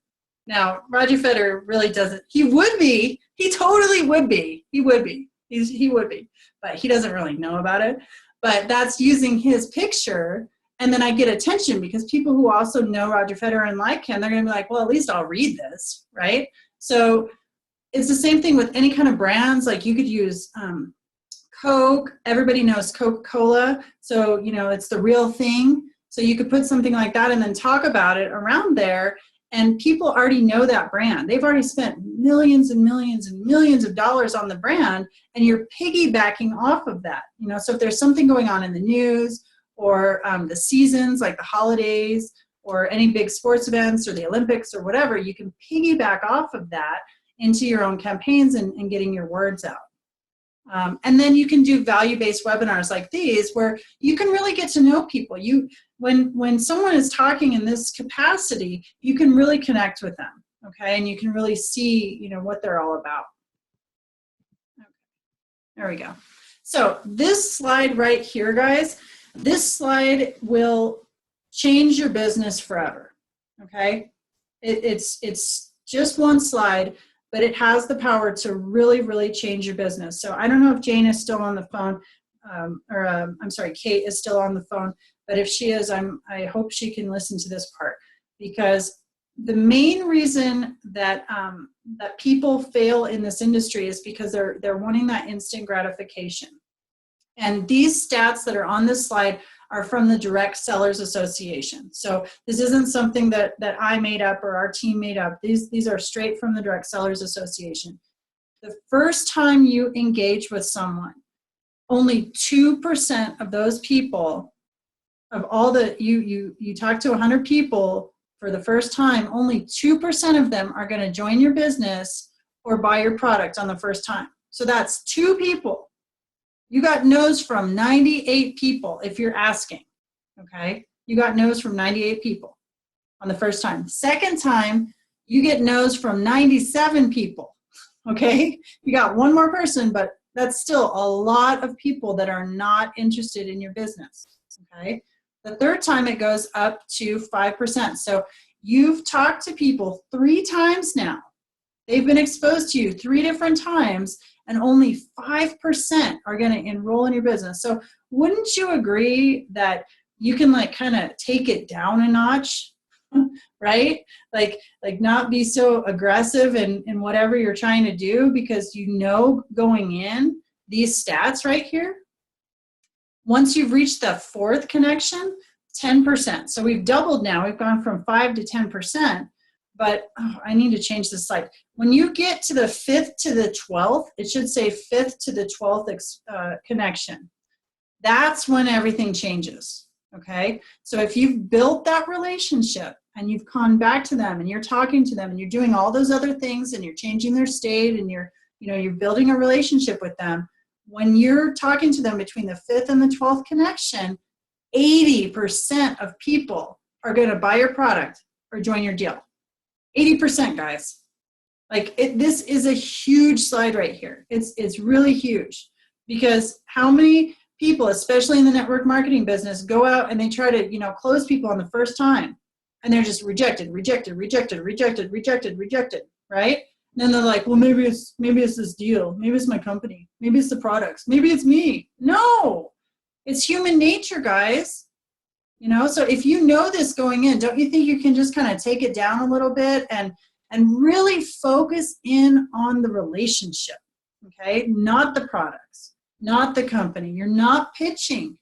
Now, Roger Federer really doesn't. He would be. He totally would be. He would be. He would be, but he doesn't really know about it. But that's using his picture. And then I get attention, because people who also know Roger Federer and like him, they're going to be like, well, at least I'll read this, right? So it's the same thing with any kind of brands. Like, you could use Coke. Everybody knows Coca-Cola. So, you know, it's the real thing. So you could put something like that and then talk about it around there. And people already know that brand. They've already spent millions and millions and millions of dollars on the brand, and you're piggybacking off of that. You know, so if there's something going on in the news, or the seasons, like the holidays, or any big sports events, or the Olympics, or whatever, you can piggyback off of that into your own campaigns and getting your words out. And then you can do value-based webinars like these, where you can really get to know people. When someone is talking in this capacity, you can really connect with them, okay? And you can really see, you know, what they're all about. Okay. There we go. So this slide right here, guys, this slide will change your business forever, okay? It's just one slide, but it has the power to really, really change your business. So I don't know if Jane is still on the phone, I'm sorry, Kate is still on the phone, but if she is, I hope she can listen to this part, because the main reason that that people fail in this industry is because they're wanting that instant gratification. And these stats that are on this slide are from the Direct Sellers Association. So this isn't something that I made up or our team made up. These are straight from the Direct Sellers Association. The first time you engage with someone, only 2% of those people, of all the, you talk to 100 people for the first time, only 2% of them are going to join your business or buy your product on the first time. So that's 2 people. You got no's from 98 people if you're asking, okay? You got no's from 98 people on the first time. Second time, you get no's from 97 people, okay? You got one more person, but that's still a lot of people that are not interested in your business, okay? The third time it goes up to 5%. So you've talked to people 3 times now. They've been exposed to you 3 different times, and only 5% are going to enroll in your business. So wouldn't you agree that you can like kind of take it down a notch, right? Like not be so aggressive in whatever you're trying to do, because you know going in, these stats right here, once you've reached the 4th connection, 10%. So we've doubled now. We've gone from 5 to 10%. But I need to change this slide. When you get to the 5th to the 12th, it should say 5th to the 12th connection. That's when everything changes, okay? So if you've built that relationship and you've gone back to them and you're talking to them and you're doing all those other things and you're changing their state and you're building a relationship with them, when you're talking to them between the 5th and the 12th connection, 80% of people are going to buy your product or join your deal. 80%, guys. Like this is a huge slide right here. It's really huge, because how many people, especially in the network marketing business, go out and they try to, close people on the first time, and they're just rejected, right? And then they're like, well, maybe it's this deal, maybe it's my company, maybe it's the products, maybe it's me. No, it's human nature, guys. So if you know this going in, don't you think you can just kind of take it down a little bit and really focus in on the relationship, okay? Not the products, not the company. You're not pitching.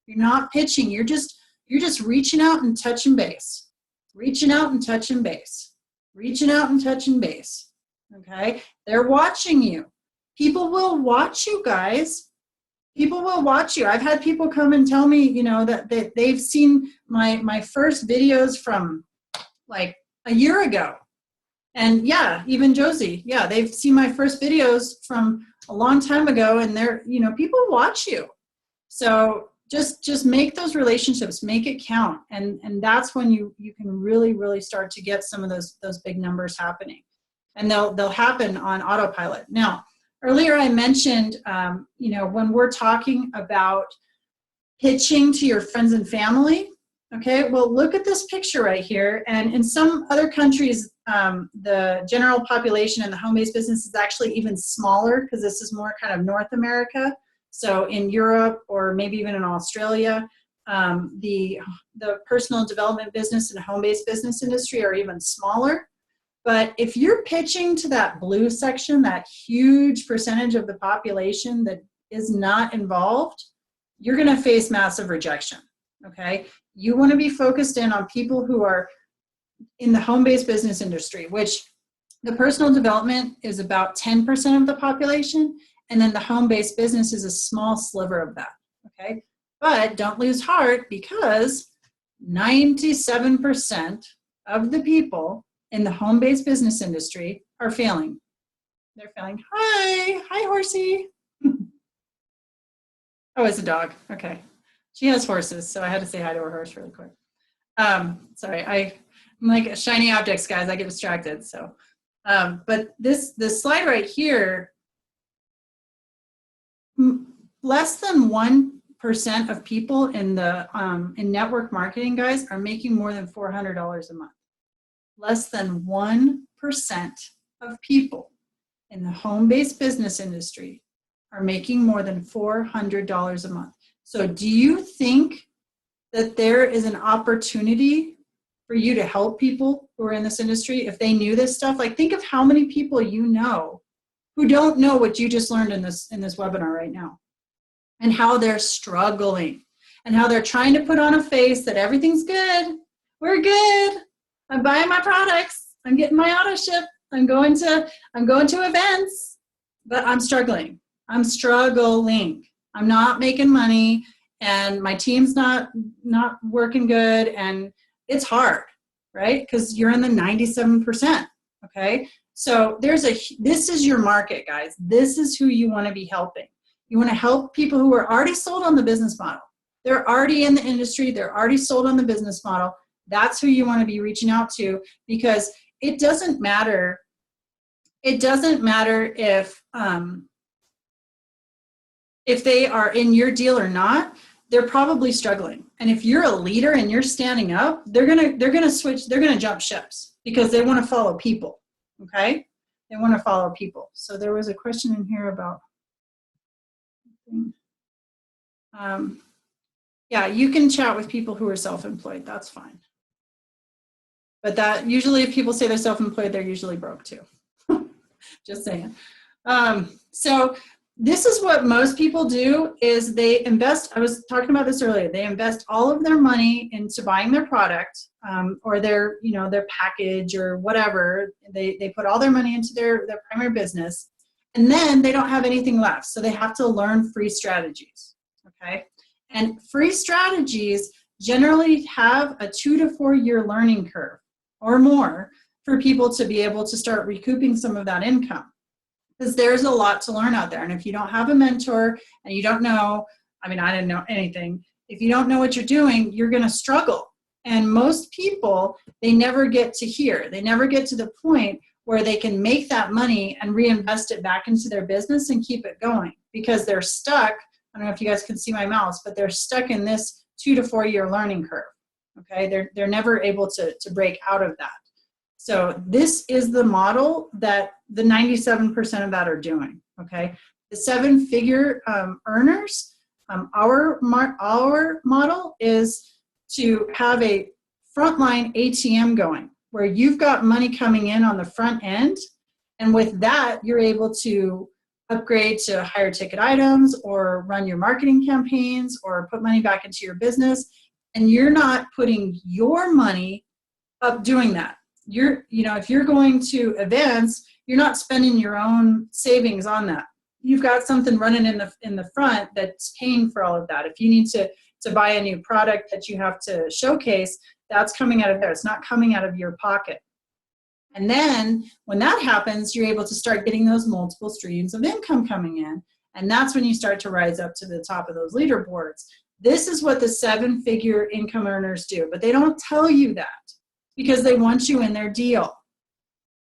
You're not pitching. You're just reaching out and touching base. Reaching out and touching base. Reaching out and touching base, okay? They're watching you. People will watch you, guys. People will watch you. I've had people come and tell me, that they've seen my first videos from like a year ago. And yeah, even Josie, yeah, they've seen my first videos from a long time ago, and they're, people watch you. So just make those relationships, make it count. And that's when you can really, really start to get some of those big numbers happening. And they'll happen on autopilot. Now, earlier I mentioned, when we're talking about pitching to your friends and family, okay, well, look at this picture right here. And in some other countries, the general population in the home-based business is actually even smaller, because this is more kind of North America. So in Europe, or maybe even in Australia, the personal development business and home-based business industry are even smaller. But if you're pitching to that blue section, that huge percentage of the population that is not involved, you're going to face massive rejection, okay? You want to be focused in on people who are in the home-based business industry, which the personal development is about 10% of the population, and then the home-based business is a small sliver of that, okay? But don't lose heart, because 97% of the people in the home-based business industry are failing. They're failing. Hi, horsey. Oh, it's a dog. Okay. She has horses, so I had to say hi to her horse really quick. Sorry, I'm like shiny objects, guys. I get distracted. So, but this slide right here, less than 1% of people in the in network marketing, guys, are making more than $400 a month. Less than 1% of people in the home-based business industry are making more than $400 a month. So do you think that there is an opportunity for you to help people who are in this industry if they knew this stuff? Like, think of how many people you know who don't know what you just learned in this webinar right now, and how they're struggling, and how they're trying to put on a face that everything's good. We're good. I'm buying my products. I'm getting my auto ship. I'm going to events, but I'm struggling. I'm struggling. I'm not making money, and my team's not working good, and it's hard, right? Because you're in the 97%. Okay. So this is your market, guys. This is who you want to be helping. You want to help people who are already sold on the business model. They're already in the industry. They're already sold on the business model. That's who you want to be reaching out to, because it doesn't matter. It doesn't matter if they are in your deal or not. They're probably struggling. And if you're a leader and you're standing up, they're gonna switch. They're gonna jump ships because they want to follow people. Okay, they want to follow people. So there was a question in here about. Yeah, you can chat with people who are self-employed. That's fine. But that usually, if people say they're self-employed, they're usually broke too. Just saying. So this is what most people do, is they invest. I was talking about this earlier. They invest all of their money into buying their product, or their package or whatever. They put all their money into their primary business, and then they don't have anything left. So they have to learn free strategies. Okay. And free strategies generally have a 2 to 4 year learning curve or more for people to be able to start recouping some of that income. Because there's a lot to learn out there. And if you don't have a mentor and you don't know, I didn't know anything. If you don't know what you're doing, you're going to struggle. And most people, they never get to here. They never get to the point where they can make that money and reinvest it back into their business and keep it going, because they're stuck. I don't know if you guys can see my mouse, but they're stuck in this 2 to 4 year learning curve. Okay, they're never able to break out of that. So this is the model that the 97% of that are doing. Okay, the 7-figure earners, our model is to have a frontline ATM going, where you've got money coming in on the front end, and with that you're able to upgrade to higher ticket items, or run your marketing campaigns, or put money back into your business, and you're not putting your money up doing that. If you're going to events, you're not spending your own savings on that. You've got something running in the front that's paying for all of that. If you need to buy a new product that you have to showcase, that's coming out of there. It's not coming out of your pocket. And then when that happens, you're able to start getting those multiple streams of income coming in. And that's when you start to rise up to the top of those leaderboards. This is what the 7-figure income earners do, but they don't tell you that, because they want you in their deal.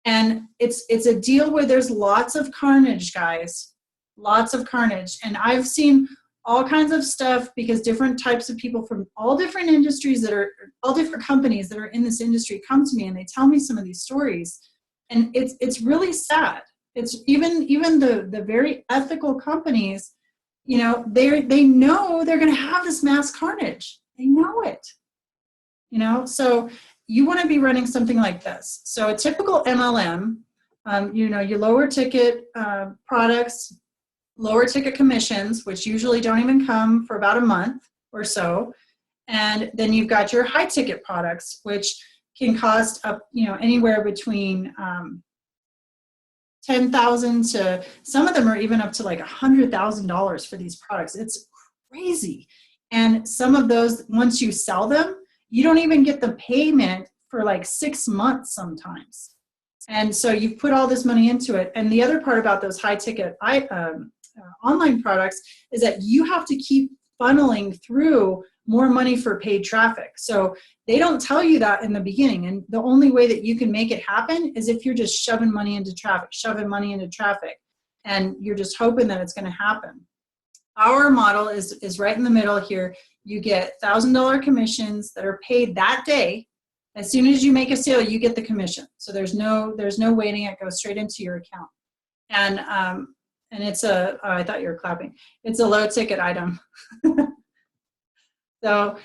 And it's a deal where there's lots of carnage, guys. Lots of carnage. And I've seen all kinds of stuff, because different types of people from all different industries all different companies that are in this industry come to me, and they tell me some of these stories. And it's really sad. It's even the very ethical companies, they know they're going to have this mass carnage. They know it. So you want to be running something like this. So a typical MLM, your lower ticket products, lower ticket commissions, which usually don't even come for about a month or so. And then you've got your high ticket products, which can cost up, anywhere between $10,000 to, some of them are even up to like $100,000 for these products. It's crazy. And some of those, once you sell them, you don't even get the payment for like 6 months sometimes. And so you put all this money into it. And the other part about those high ticket online products is that you have to keep funneling through more money for paid traffic. So they don't tell you that in the beginning. And the only way that you can make it happen is if you're just shoving money into traffic, and you're just hoping that it's going to happen. Our model is right in the middle here. You get $1,000 commissions that are paid that day. As soon as you make a sale, you get the commission. So there's no waiting. It goes straight into your account. And it's I thought you were clapping. It's a low ticket item. So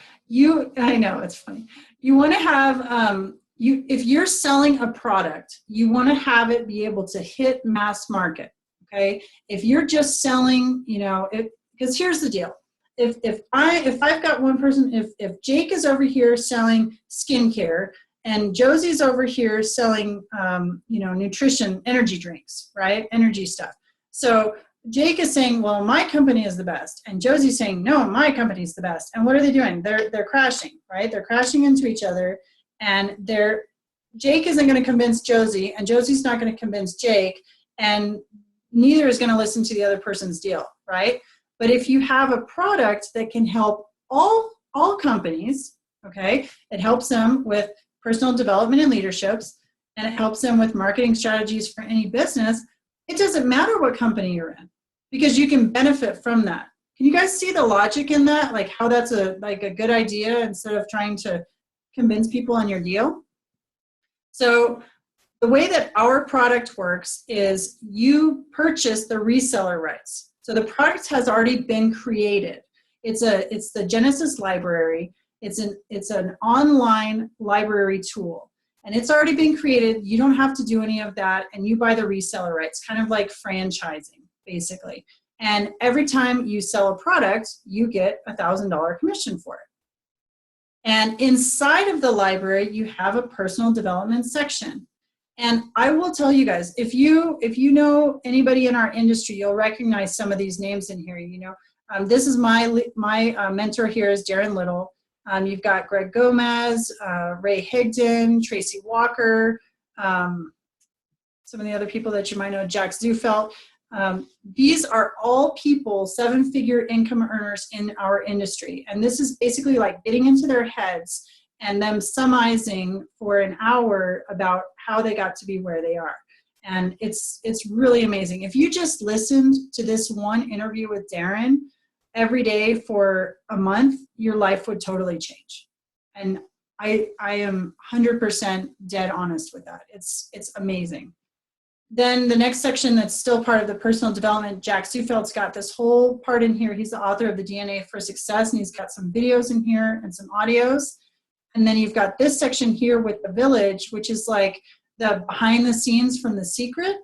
I know it's funny. You want to have, if you're selling a product, you want to have it be able to hit mass market. Okay. If you're just selling, because here's the deal. If I've got one person, if Jake is over here selling skincare and Josie's over here selling, nutrition, energy drinks, right? Energy stuff. So Jake is saying, well, my company is the best. And Josie's saying, no, my company's the best. And what are they doing? They're crashing, right? They're crashing into each other. And Jake isn't going to convince Josie, and Josie's not going to convince Jake, and neither is going to listen to the other person's deal, right? But if you have a product that can help all companies, okay, it helps them with personal development and leaderships, and it helps them with marketing strategies for any business, it doesn't matter what company you're in, because you can benefit from that. Can you guys see the logic in that? Like how that's a good idea instead of trying to convince people on your deal? So the way that our product works is you purchase the reseller rights. So the product has already been created. It's the Genesis library. It's an online library tool. And it's already been created. You don't have to do any of that. And you buy the reseller rights, kind of like franchising, basically. And every time you sell a product, you get a $1,000 commission for it. And inside of the library, you have a personal development section. And I will tell you guys, if you know anybody in our industry, you'll recognize some of these names in here. This is my mentor here is Darren Little. You've got Greg Gomez, Ray Higdon, Tracy Walker, some of the other people that you might know, Jack Zufelt. These are all people, 7-figure income earners in our industry. And this is basically like getting into their heads and them summarizing for an hour about how they got to be where they are. And it's really amazing. If you just listened to this one interview with Darren every day for a month, your life would totally change. And I am 100% dead honest with that. It's amazing. Then the next section that's still part of the personal development, Jack Zufeld's got this whole part in here. He's the author of the DNA for Success, and he's got some videos in here and some audios. And then you've got this section here with the village, which is like the behind the scenes from The Secret.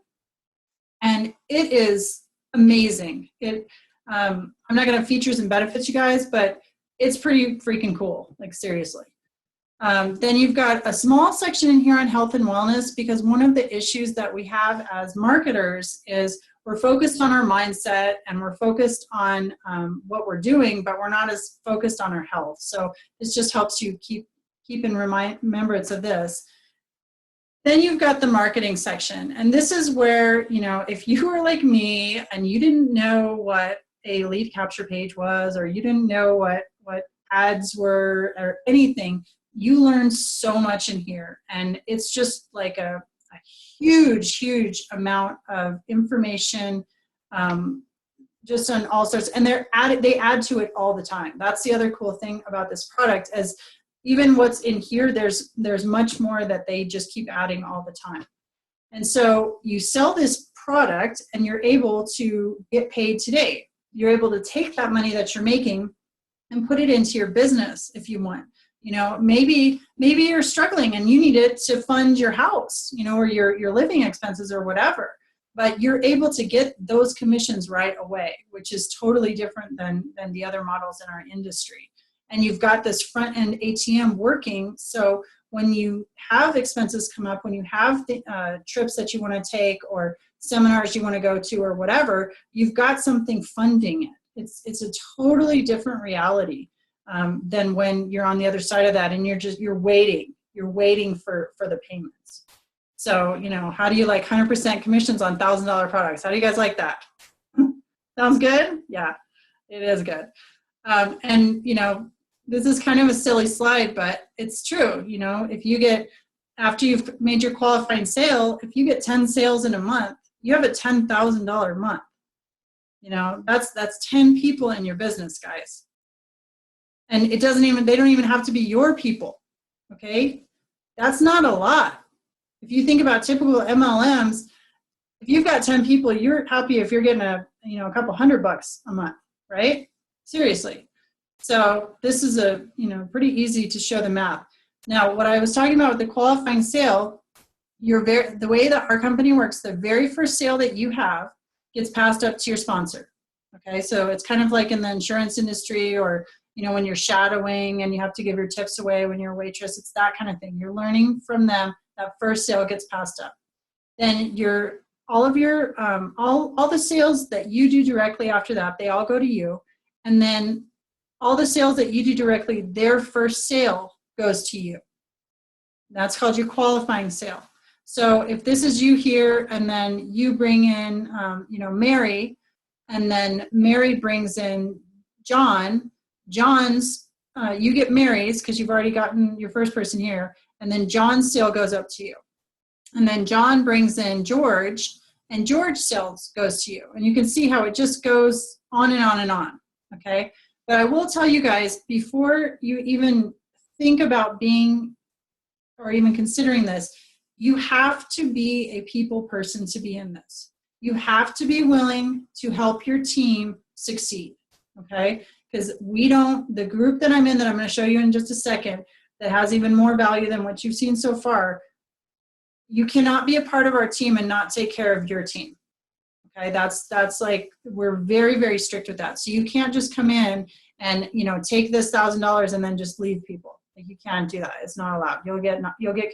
And it is amazing. I'm not going to features and benefits you guys, but it's pretty freaking cool, like seriously. Then you've got a small section in here on health and wellness, because one of the issues that we have as marketers is we're focused on our mindset and we're focused on what we're doing, but we're not as focused on our health. So this just helps you keep in remembrance of this. Then you've got the marketing section. And this is where, if you were like me and you didn't know what a lead capture page was, or you didn't know what ads were or anything, you learn so much in here. And it's just like a huge amount of information, just on all sorts. And they add to it all the time. That's the other cool thing about this product, is even what's in here, there's much more that they just keep adding all the time. And so you sell this product and you're able to get paid today. You're able to take that money that you're making and put it into your business if you want. Maybe you're struggling and you need it to fund your house, or your living expenses or whatever. But you're able to get those commissions right away, which is totally different than the other models in our industry. And you've got this front end ATM working. So when you have expenses come up, when you have trips that you want to take or seminars you want to go to or whatever, you've got something funding it. It's a totally different reality than when you're on the other side of that and you're waiting for the payments. So, how do you like 100% commissions on $1,000 products? How do you guys like that? Sounds good? Yeah, it is good. And, this is kind of a silly slide, but it's true. If you get, after you've made your qualifying sale, if you get 10 sales in a month, you have a $10,000 month. You know, that's 10 people in your business, guys. And they don't even have to be your people. Okay? That's not a lot. If you think about typical MLMs, if you've got 10 people, you're happy if you're getting a couple $100 a month, right? Seriously. So this is pretty easy to show the math. Now, what I was talking about with the qualifying sale, the way that our company works, the very first sale that you have gets passed up to your sponsor. Okay, so it's kind of like in the insurance industry, or when you're shadowing and you have to give your tips away when you're a waitress. It's that kind of thing. You're learning from them. That first sale gets passed up. Then all the sales that you do directly after that, they all go to you. And then all the sales that you do directly, their first sale goes to you. That's called your qualifying sale. So if this is you here, and then you bring in, Mary, and then Mary brings in John. John's, you get Mary's because you've already gotten your first person here, and then John's sale goes up to you. And then John brings in George, and George's sales goes to you. And you can see how it just goes on and on and on, okay? But I will tell you guys, before you even think about being or even considering this, you have to be a people person to be in this. You have to be willing to help your team succeed, okay? Because the group that I'm in, that I'm going to show you in just a second, that has even more value than what you've seen so far, you cannot be a part of our team and not take care of your team. Okay, that's like, we're very, very strict with that. So you can't just come in and take this $1,000 and then just leave people. Like, you can't do that. It's not allowed. You'll get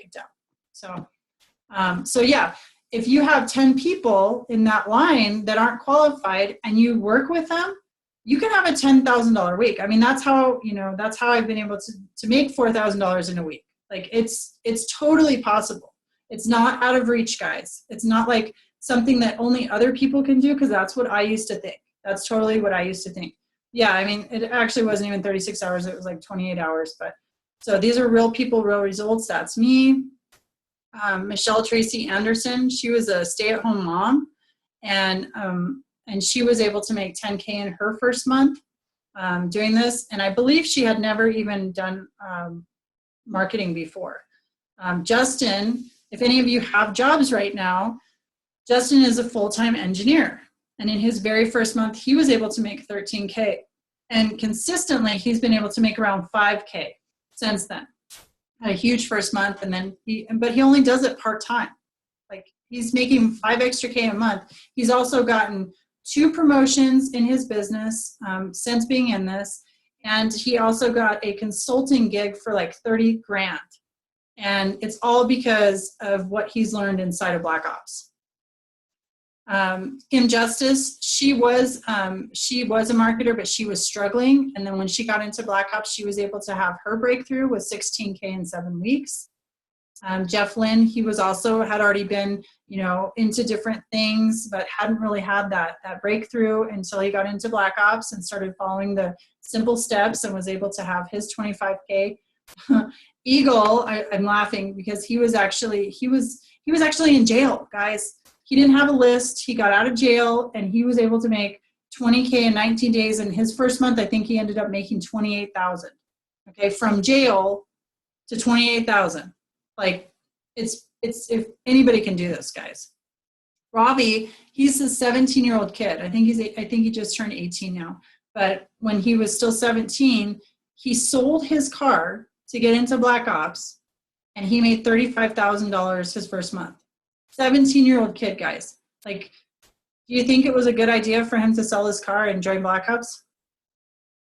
kicked out. So yeah, if you have 10 people in that line that aren't qualified and you work with them, you can have a $10,000 week. I mean, that's how I've been able to make $4,000 in a week. Like, it's totally possible. It's not out of reach, guys. It's not like something that only other people can do, because that's what I used to think. That's totally what I used to think. Yeah, I mean, it actually wasn't even 36 hours. It was like 28 hours. But so these are real people, real results. That's me. Michelle Tracy Anderson, she was a stay-at-home mom, and she was able to make 10K in her first month doing this. And I believe she had never even done marketing before. Justin, if any of you have jobs right now, Justin is a full-time engineer. And in his very first month, he was able to make 13K. And consistently, he's been able to make around 5K since then. Had a huge first month, and then but he only does it part-time. Like, he's making 5 extra K a month. He's also gotten 2 promotions in his business since being in this. And he also got a consulting gig for like 30 grand. And it's all because of what he's learned inside of Black Ops. Kim Justice, she was a marketer, but she was struggling. And then when she got into Black Ops, she was able to have her breakthrough with 16K in 7 weeks. Jeff Lynn, he was had already been, into different things, but hadn't really had that breakthrough until he got into Black Ops and started following the simple steps and was able to have his 25K. Eagle, I'm laughing because he was actually in jail, guys. He didn't have a list. He got out of jail, and he was able to make 20K in 19 days. And his first month, I think he ended up making 28,000. Okay, from jail to 28,000. Like, it's if anybody can do this, guys. Robbie, he's a 17-year-old kid. I think he just turned 18 now. But when he was still 17, he sold his car to get into Black Ops, and he made $35,000 his first month. 17-year-old kid, guys. Like, do you think it was a good idea for him to sell his car and join Black Ops?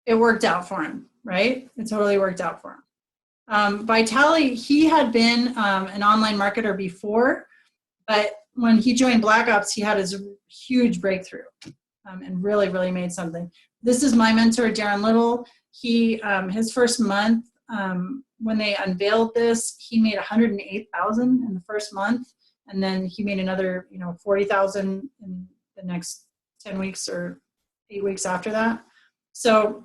It worked out for him, right? It totally worked out for him. Vitali, he had been an online marketer before, but when he joined Black Ops, he had his huge breakthrough and really, really made something. This is my mentor, Darren Little. He, his first month, when they unveiled this, he made $108,000 in the first month. And then he made another, $40,000 in the next 10 weeks or 8 weeks after that. So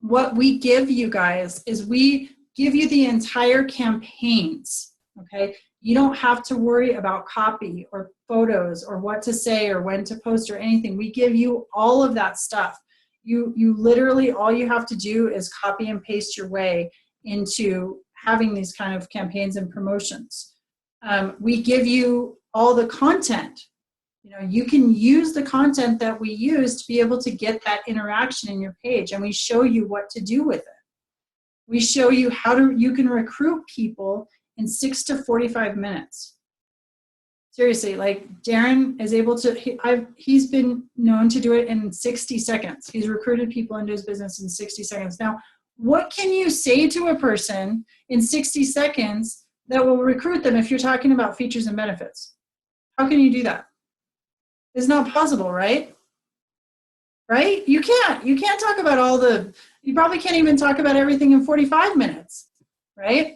what we give you guys is we give you the entire campaigns, okay? You don't have to worry about copy or photos or what to say or when to post or anything. We give you all of that stuff. You literally, all you have to do is copy and paste your way into having these kind of campaigns and promotions. We give you all the content. You know, you can use the content that we use to be able to get that interaction in your page, and we show you what to do with it. We show you you can recruit people in 6 to 45 minutes. Seriously, like Darren is able to, he's been known to do it in 60 seconds. He's recruited people into his business in 60 seconds. Now, what can you say to a person in 60 seconds that will recruit them if you're talking about features and benefits? How can you do that? It's not possible, right? Right? You can't talk about you probably can't even talk about everything in 45 minutes, right?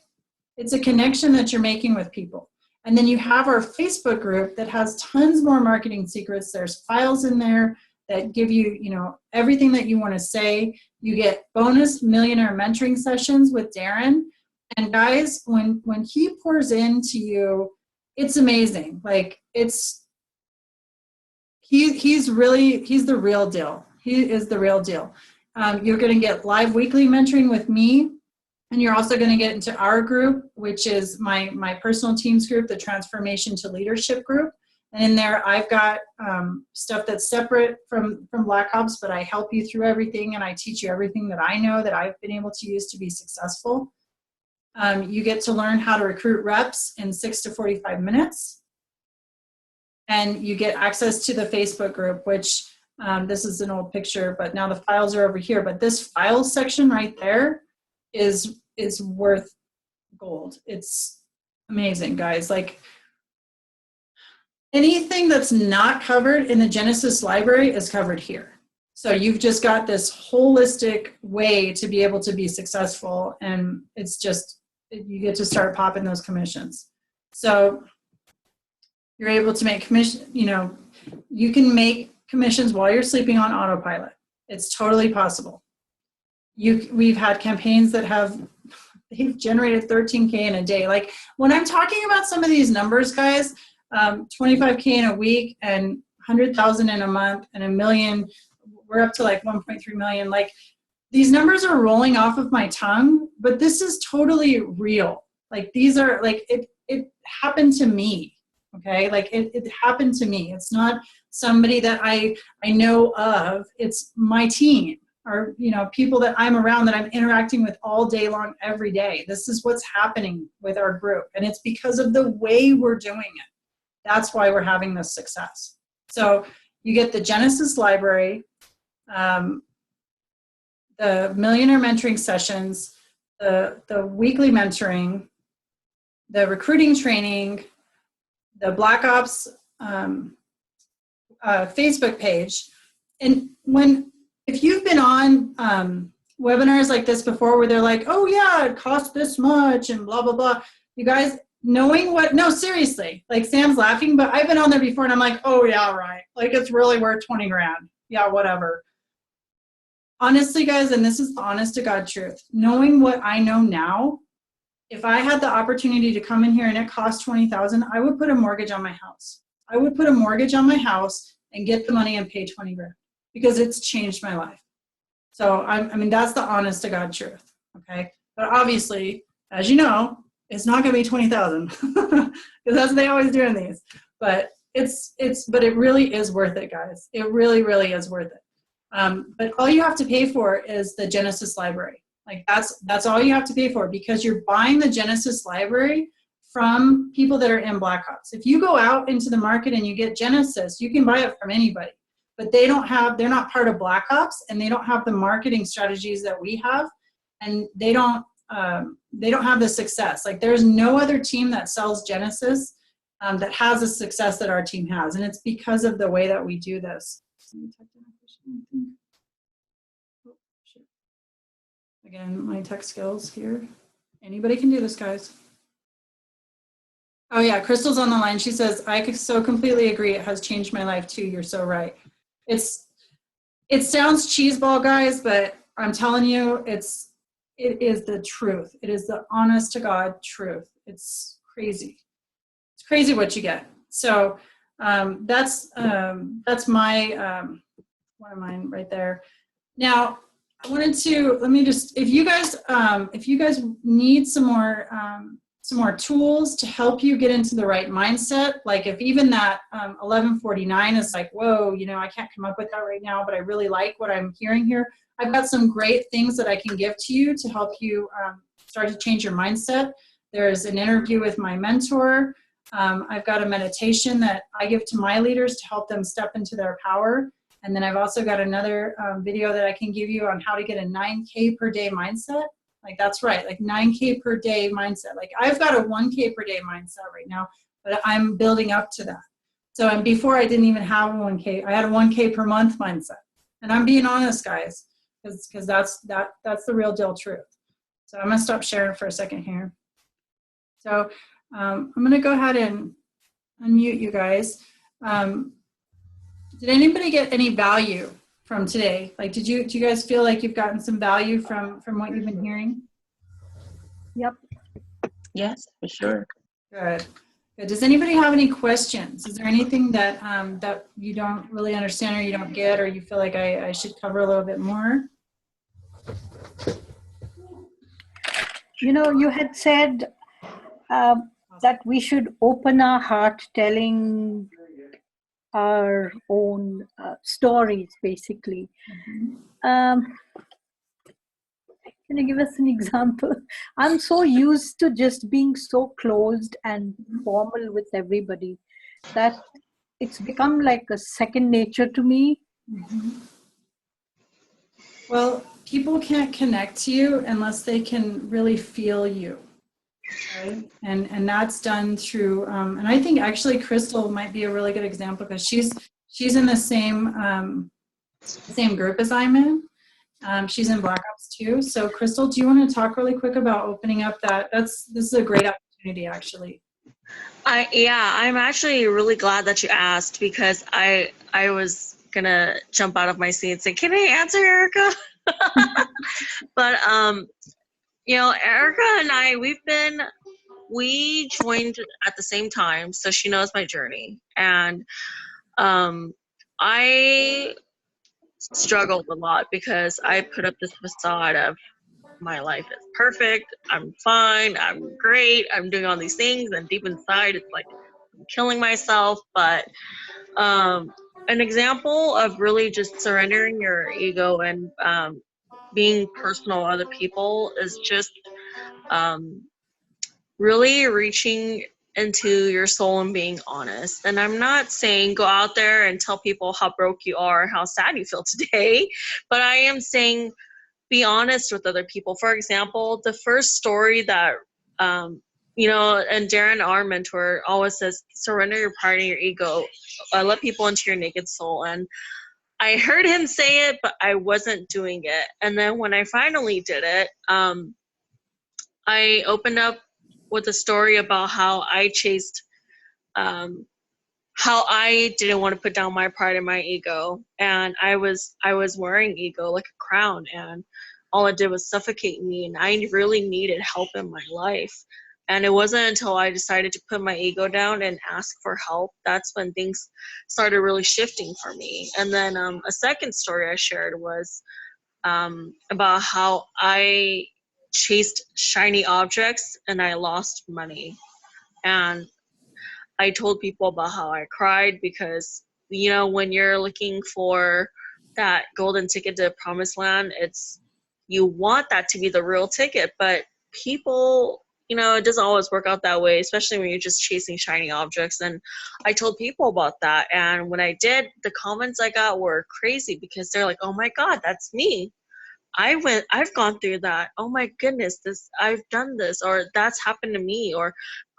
It's a connection that you're making with people. And then you have our Facebook group that has tons more marketing secrets. There's files in there that give you, you know, everything that you want to say. You get bonus millionaire mentoring sessions with Darren. And guys, when he pours into you, it's amazing. Like he's the real deal. He is the real deal. You're going to get live weekly mentoring with me. And you're also going to get into our group, which is my personal teams group, the Transformation to Leadership group. And in there, I've got stuff that's separate from Black Ops, but I help you through everything, and I teach you everything that I know that I've been able to use to be successful. You get to learn how to recruit reps in 6 to 45 minutes. And you get access to the Facebook group, which this is an old picture, but now the files are over here. But this file section right there is worth gold. It's amazing, guys. Like anything that's not covered in the Genesis library is covered here. So you've just got this holistic way to be able to be successful, and it's just, you get to start popping those commissions. So you're able to make commission, you know, you can make commissions while you're sleeping on autopilot. It's totally possible. We've had campaigns that they've generated 13K in a day. Like when I'm talking about some of these numbers, guys, 25K in a week and 100,000 in a month and $1 million, we're up to like 1.3 million. Like these numbers are rolling off of my tongue, but this is totally real. Like these are like, it happened to me. Okay. Like it happened to me. It's not somebody that I know of. It's my team. Or, you know, people that I'm around that I'm interacting with all day long, every day. This is what's happening with our group. And it's because of the way we're doing it. That's why we're having this success. So you get the Genesis library, the millionaire mentoring sessions, the weekly mentoring, the recruiting training, the Black Ops Facebook page. And if you've been on webinars like this before where they're like, oh yeah, it costs this much and blah, blah, blah. You guys knowing no, seriously, like Sam's laughing, but I've been on there before and I'm like, oh yeah, right. Like it's really worth 20 grand. Yeah, whatever. Honestly, guys, and this is the honest to God truth, knowing what I know now, if I had the opportunity to come in here and it cost 20,000, I would put a mortgage on my house. I would put a mortgage on my house and get the money and pay 20 grand. Because it's changed my life. So, I mean, that's the honest to God truth, okay? But obviously, as you know, it's not gonna be 20,000 because that's what they always do in these. But but it really is worth it, guys. It really, really is worth it. But all you have to pay for is the Genesis library. Like that's all you have to pay for, because you're buying the Genesis library from people that are in Black Ops. If you go out into the market and you get Genesis, you can buy it from anybody. But they're not part of Black Ops, and they don't have the marketing strategies that we have, and they don't have the success. Like there's no other team that sells Genesis that has the success that our team has, and it's because of the way that we do this. Again, my tech skills here. Anybody can do this, guys. Oh yeah, Crystal's on the line. She says, I so completely agree. It has changed my life too. You're so right. It sounds cheeseball, guys, but I'm telling you, it is the truth. It is the honest to God truth. It's crazy. it's crazy what you get. So that's my one of mine right there. Now I wanted to if you guys need some more tools to help you get into the right mindset, like if even that 1149 is like, whoa, I can't come up with that right now, but I really like what I'm hearing here. I've got some great things that I can give to you to help you start to change your mindset. There's an interview with my mentor. I've got a meditation that I give to my leaders to help them step into their power. And then I've also got another video that I can give you on how to get a 9K per day mindset. Like, that's right, like 9K per day mindset. Like, I've got a 1K per day mindset right now, but I'm building up to that. So, and before I didn't even have a 1K, I had a 1K per month mindset. And I'm being honest, guys, because that's the real deal truth. So I'm gonna stop sharing for a second here. So I'm gonna go ahead and unmute you guys. Did anybody get any value from today? Like, do you guys feel like you've gotten some value from what you've been hearing? Yep. Yes, for sure. Good. Good. Does anybody have any questions? Is there anything that that you don't really understand or you don't get, or you feel like I should cover a little bit more? You had said that we should open our heart telling our own stories, basically. Can you give us an example? I'm so used to just being so closed and formal with everybody that it's become like a second nature to me. Well, people can't connect to you unless they can really feel you. Right? And that's done through, and I think actually Crystal might be a really good example, because she's in the same group as I'm in. She's in Black Ops too. So Crystal, do you want to talk really quick about opening up that? This is a great opportunity, actually. Yeah, I'm actually really glad that you asked, because I was gonna jump out of my seat and say, "Can I answer, Erica?" But Erica and I, we joined at the same time, so she knows my journey, and I struggled a lot because I put up this facade of my life is perfect, I'm fine, I'm great, I'm doing all these things, and deep inside it's like I'm killing myself. But an example of really just surrendering your ego and being personal with other people is just really reaching into your soul and being honest. And I'm not saying go out there and tell people how broke you are, how sad you feel today, but I am saying be honest with other people. For example, the first story that, and Darren, our mentor, always says, surrender your pride and your ego, let people into your naked soul. And I heard him say it, but I wasn't doing it. And then when I finally did it, I opened up with a story about how I chased, how I didn't want to put down my pride and my ego. And I was wearing ego like a crown, and all it did was suffocate me. And I really needed help in my life. And it wasn't until I decided to put my ego down and ask for help, that's when things started really shifting for me. And then a second story I shared was about how I chased shiny objects and I lost money. And I told people about how I cried because, when you're looking for that golden ticket to promised land, you want that to be the real ticket, but people, it doesn't always work out that way, especially when you're just chasing shiny objects. And I told people about that. And when I did, the comments I got were crazy, because they're like, oh my God, that's me. I've gone through that. Oh my goodness, I've done this, or that's happened to me. Or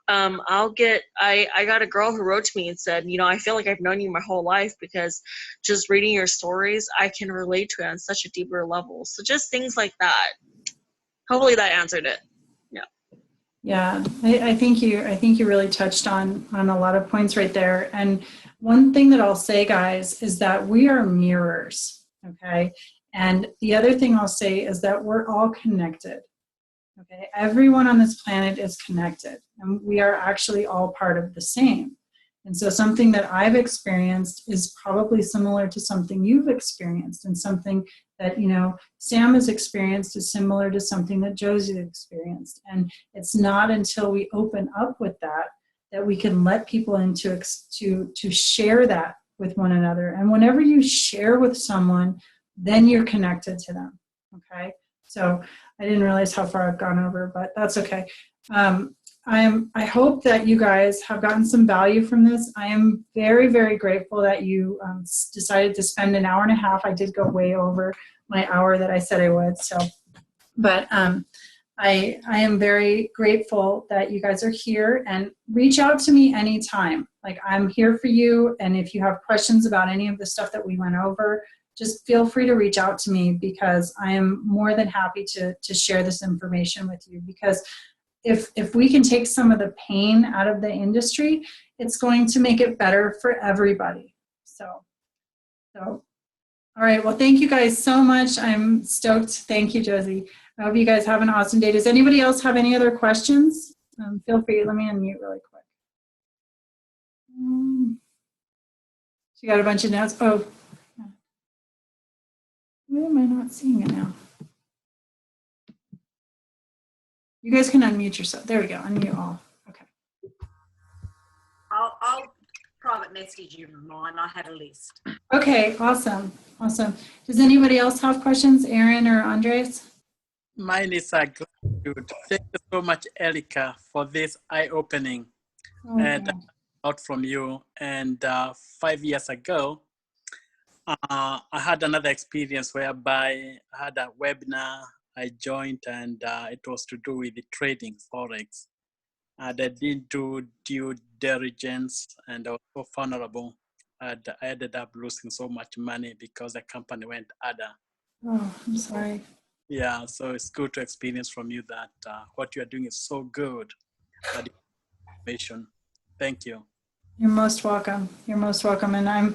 I got a girl who wrote to me and said, I feel like I've known you my whole life, because just reading your stories, I can relate to it on such a deeper level. So just things like that. Hopefully that answered it. Yeah. Yeah, I think you really touched on a lot of points right there. And one thing that I'll say, guys, is that we are mirrors, okay? And the other thing I'll say is that we're all connected. Okay, everyone on this planet is connected, and we are actually all part of the same. And so something that I've experienced is probably similar to something you've experienced, and something that, you know, Sam has experienced is similar to something that Josie experienced. And it's not until we open up with that that we can let people into to share that with one another. And whenever you share with someone, then you're connected to them. Okay, so I didn't realize how far I've gone over, but that's okay. I hope that you guys have gotten some value from this. I am very, very grateful that you decided to spend an hour and a half. I did go way over my hour that I said I would. So, but I am very grateful that you guys are here, and reach out to me anytime. Like, I'm here for you. And if you have questions about any of the stuff that we went over, just feel free to reach out to me, because I am more than happy to share this information with you. Because if we can take some of the pain out of the industry, it's going to make it better for everybody. So all right. Well, thank you guys so much. I'm stoked. Thank you, Josie. I hope you guys have an awesome day. Does anybody else have any other questions? Feel free. Let me unmute really quick. She got a bunch of notes. Oh, why am I not seeing it now? You guys can unmute yourself. There we go. Unmute all. Okay. I'll private message you mine. I had a list. Okay. Awesome. Awesome. Does anybody else have questions? Aaron or Andres? Mine is a good. Thank you so much, Erika, for this eye-opening and out from you. And 5 years ago, I had another experience whereby I had a webinar I joined, and it was to do with the trading Forex. And I didn't do due diligence, and I was so vulnerable. And I ended up losing so much money because the company went under. Oh, I'm sorry. Yeah, so it's good to experience from you that what you are doing is so good. Information. Thank you. You're most welcome. You're most welcome. And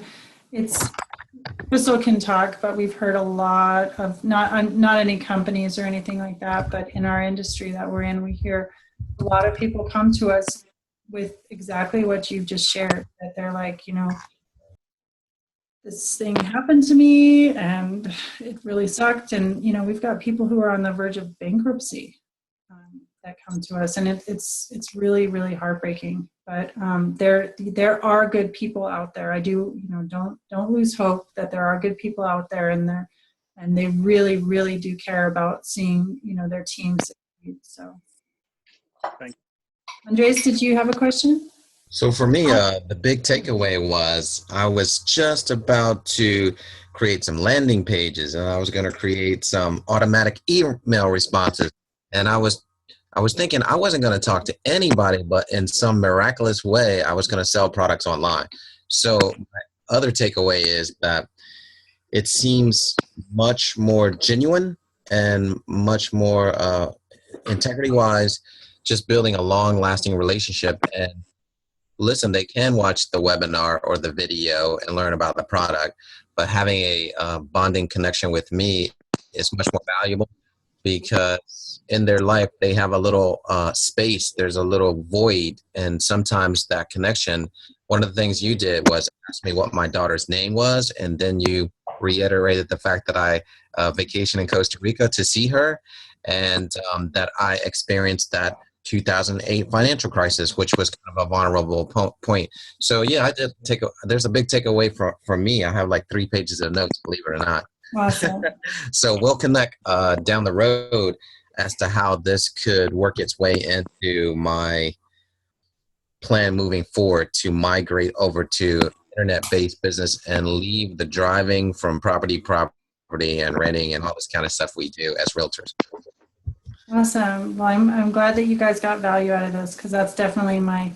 Crystal can talk, but we've heard a lot of, not any companies or anything like that, but in our industry that we're in, we hear a lot of people come to us with exactly what you've just shared, that they're like, you know, this thing happened to me and it really sucked. And, you know, we've got people who are on the verge of bankruptcy that come to us, and it's really, really heartbreaking. But there are good people out there. I do, you know, don't lose hope that there are good people out there, and they really, really do care about seeing, you know, their team succeed. So, thank you. Andres, did you have a question? So for me, the big takeaway was I was just about to create some landing pages, and I was going to create some automatic email responses. And I was thinking I wasn't going to talk to anybody, but in some miraculous way, I was going to sell products online. So my other takeaway is that it seems much more genuine and much more integrity-wise, just building a long-lasting relationship. And listen, they can watch the webinar or the video and learn about the product, but having a bonding connection with me is much more valuable, because in their life they have a little space, there's a little void, and sometimes that connection, one of the things you did was ask me what my daughter's name was, and then you reiterated the fact that I vacationed in Costa Rica to see her, and that I experienced that 2008 financial crisis, which was kind of a vulnerable point. So yeah, I did there's a big takeaway from me. I have like 3 pages of notes, believe it or not. Awesome. So we'll connect down the road as to how this could work its way into my plan moving forward to migrate over to internet-based business and leave the driving from property and renting and all this kind of stuff we do as realtors. Awesome. Well, I'm glad that you guys got value out of this, because that's definitely my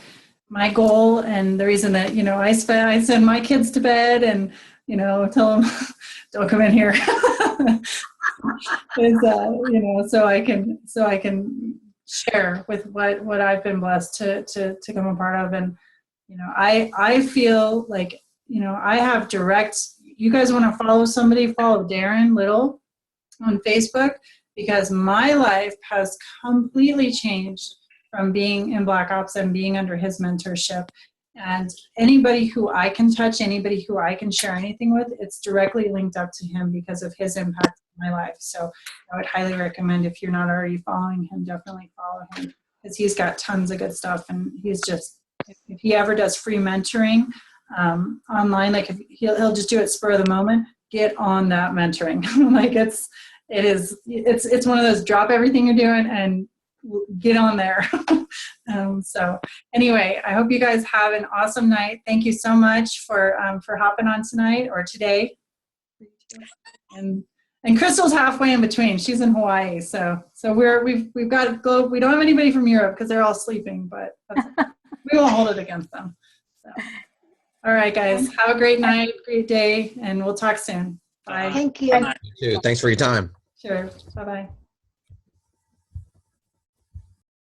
goal, and the reason that, you know, I send my kids to bed and, you know, tell them don't come in here is you know, so I can share with what I've been blessed to come a part of. And, you know, I feel like, you know, I have direct, you guys want to follow somebody, follow Darren Little on Facebook. because my life has completely changed from being in Black Ops and being under his mentorship. And anybody who I can touch, anybody who I can share anything with, it's directly linked up to him because of his impact in my life. So I would highly recommend, if you're not already following him, definitely follow him, because he's got tons of good stuff. And he's just, if he ever does free mentoring online, like if he'll just do it spur of the moment, get on that mentoring. Like it's one of those drop everything you're doing and get on there. So anyway, I hope you guys have an awesome night. Thank you so much for hopping on tonight or today. And Crystal's halfway in between. She's in Hawaii, so we've got globe. We don't have anybody from Europe because they're all sleeping, but we won't hold it against them. So, all right, guys, have a great night, great day, and we'll talk soon. Bye. Thank you. You too. Thanks for your time. Sure. Bye bye.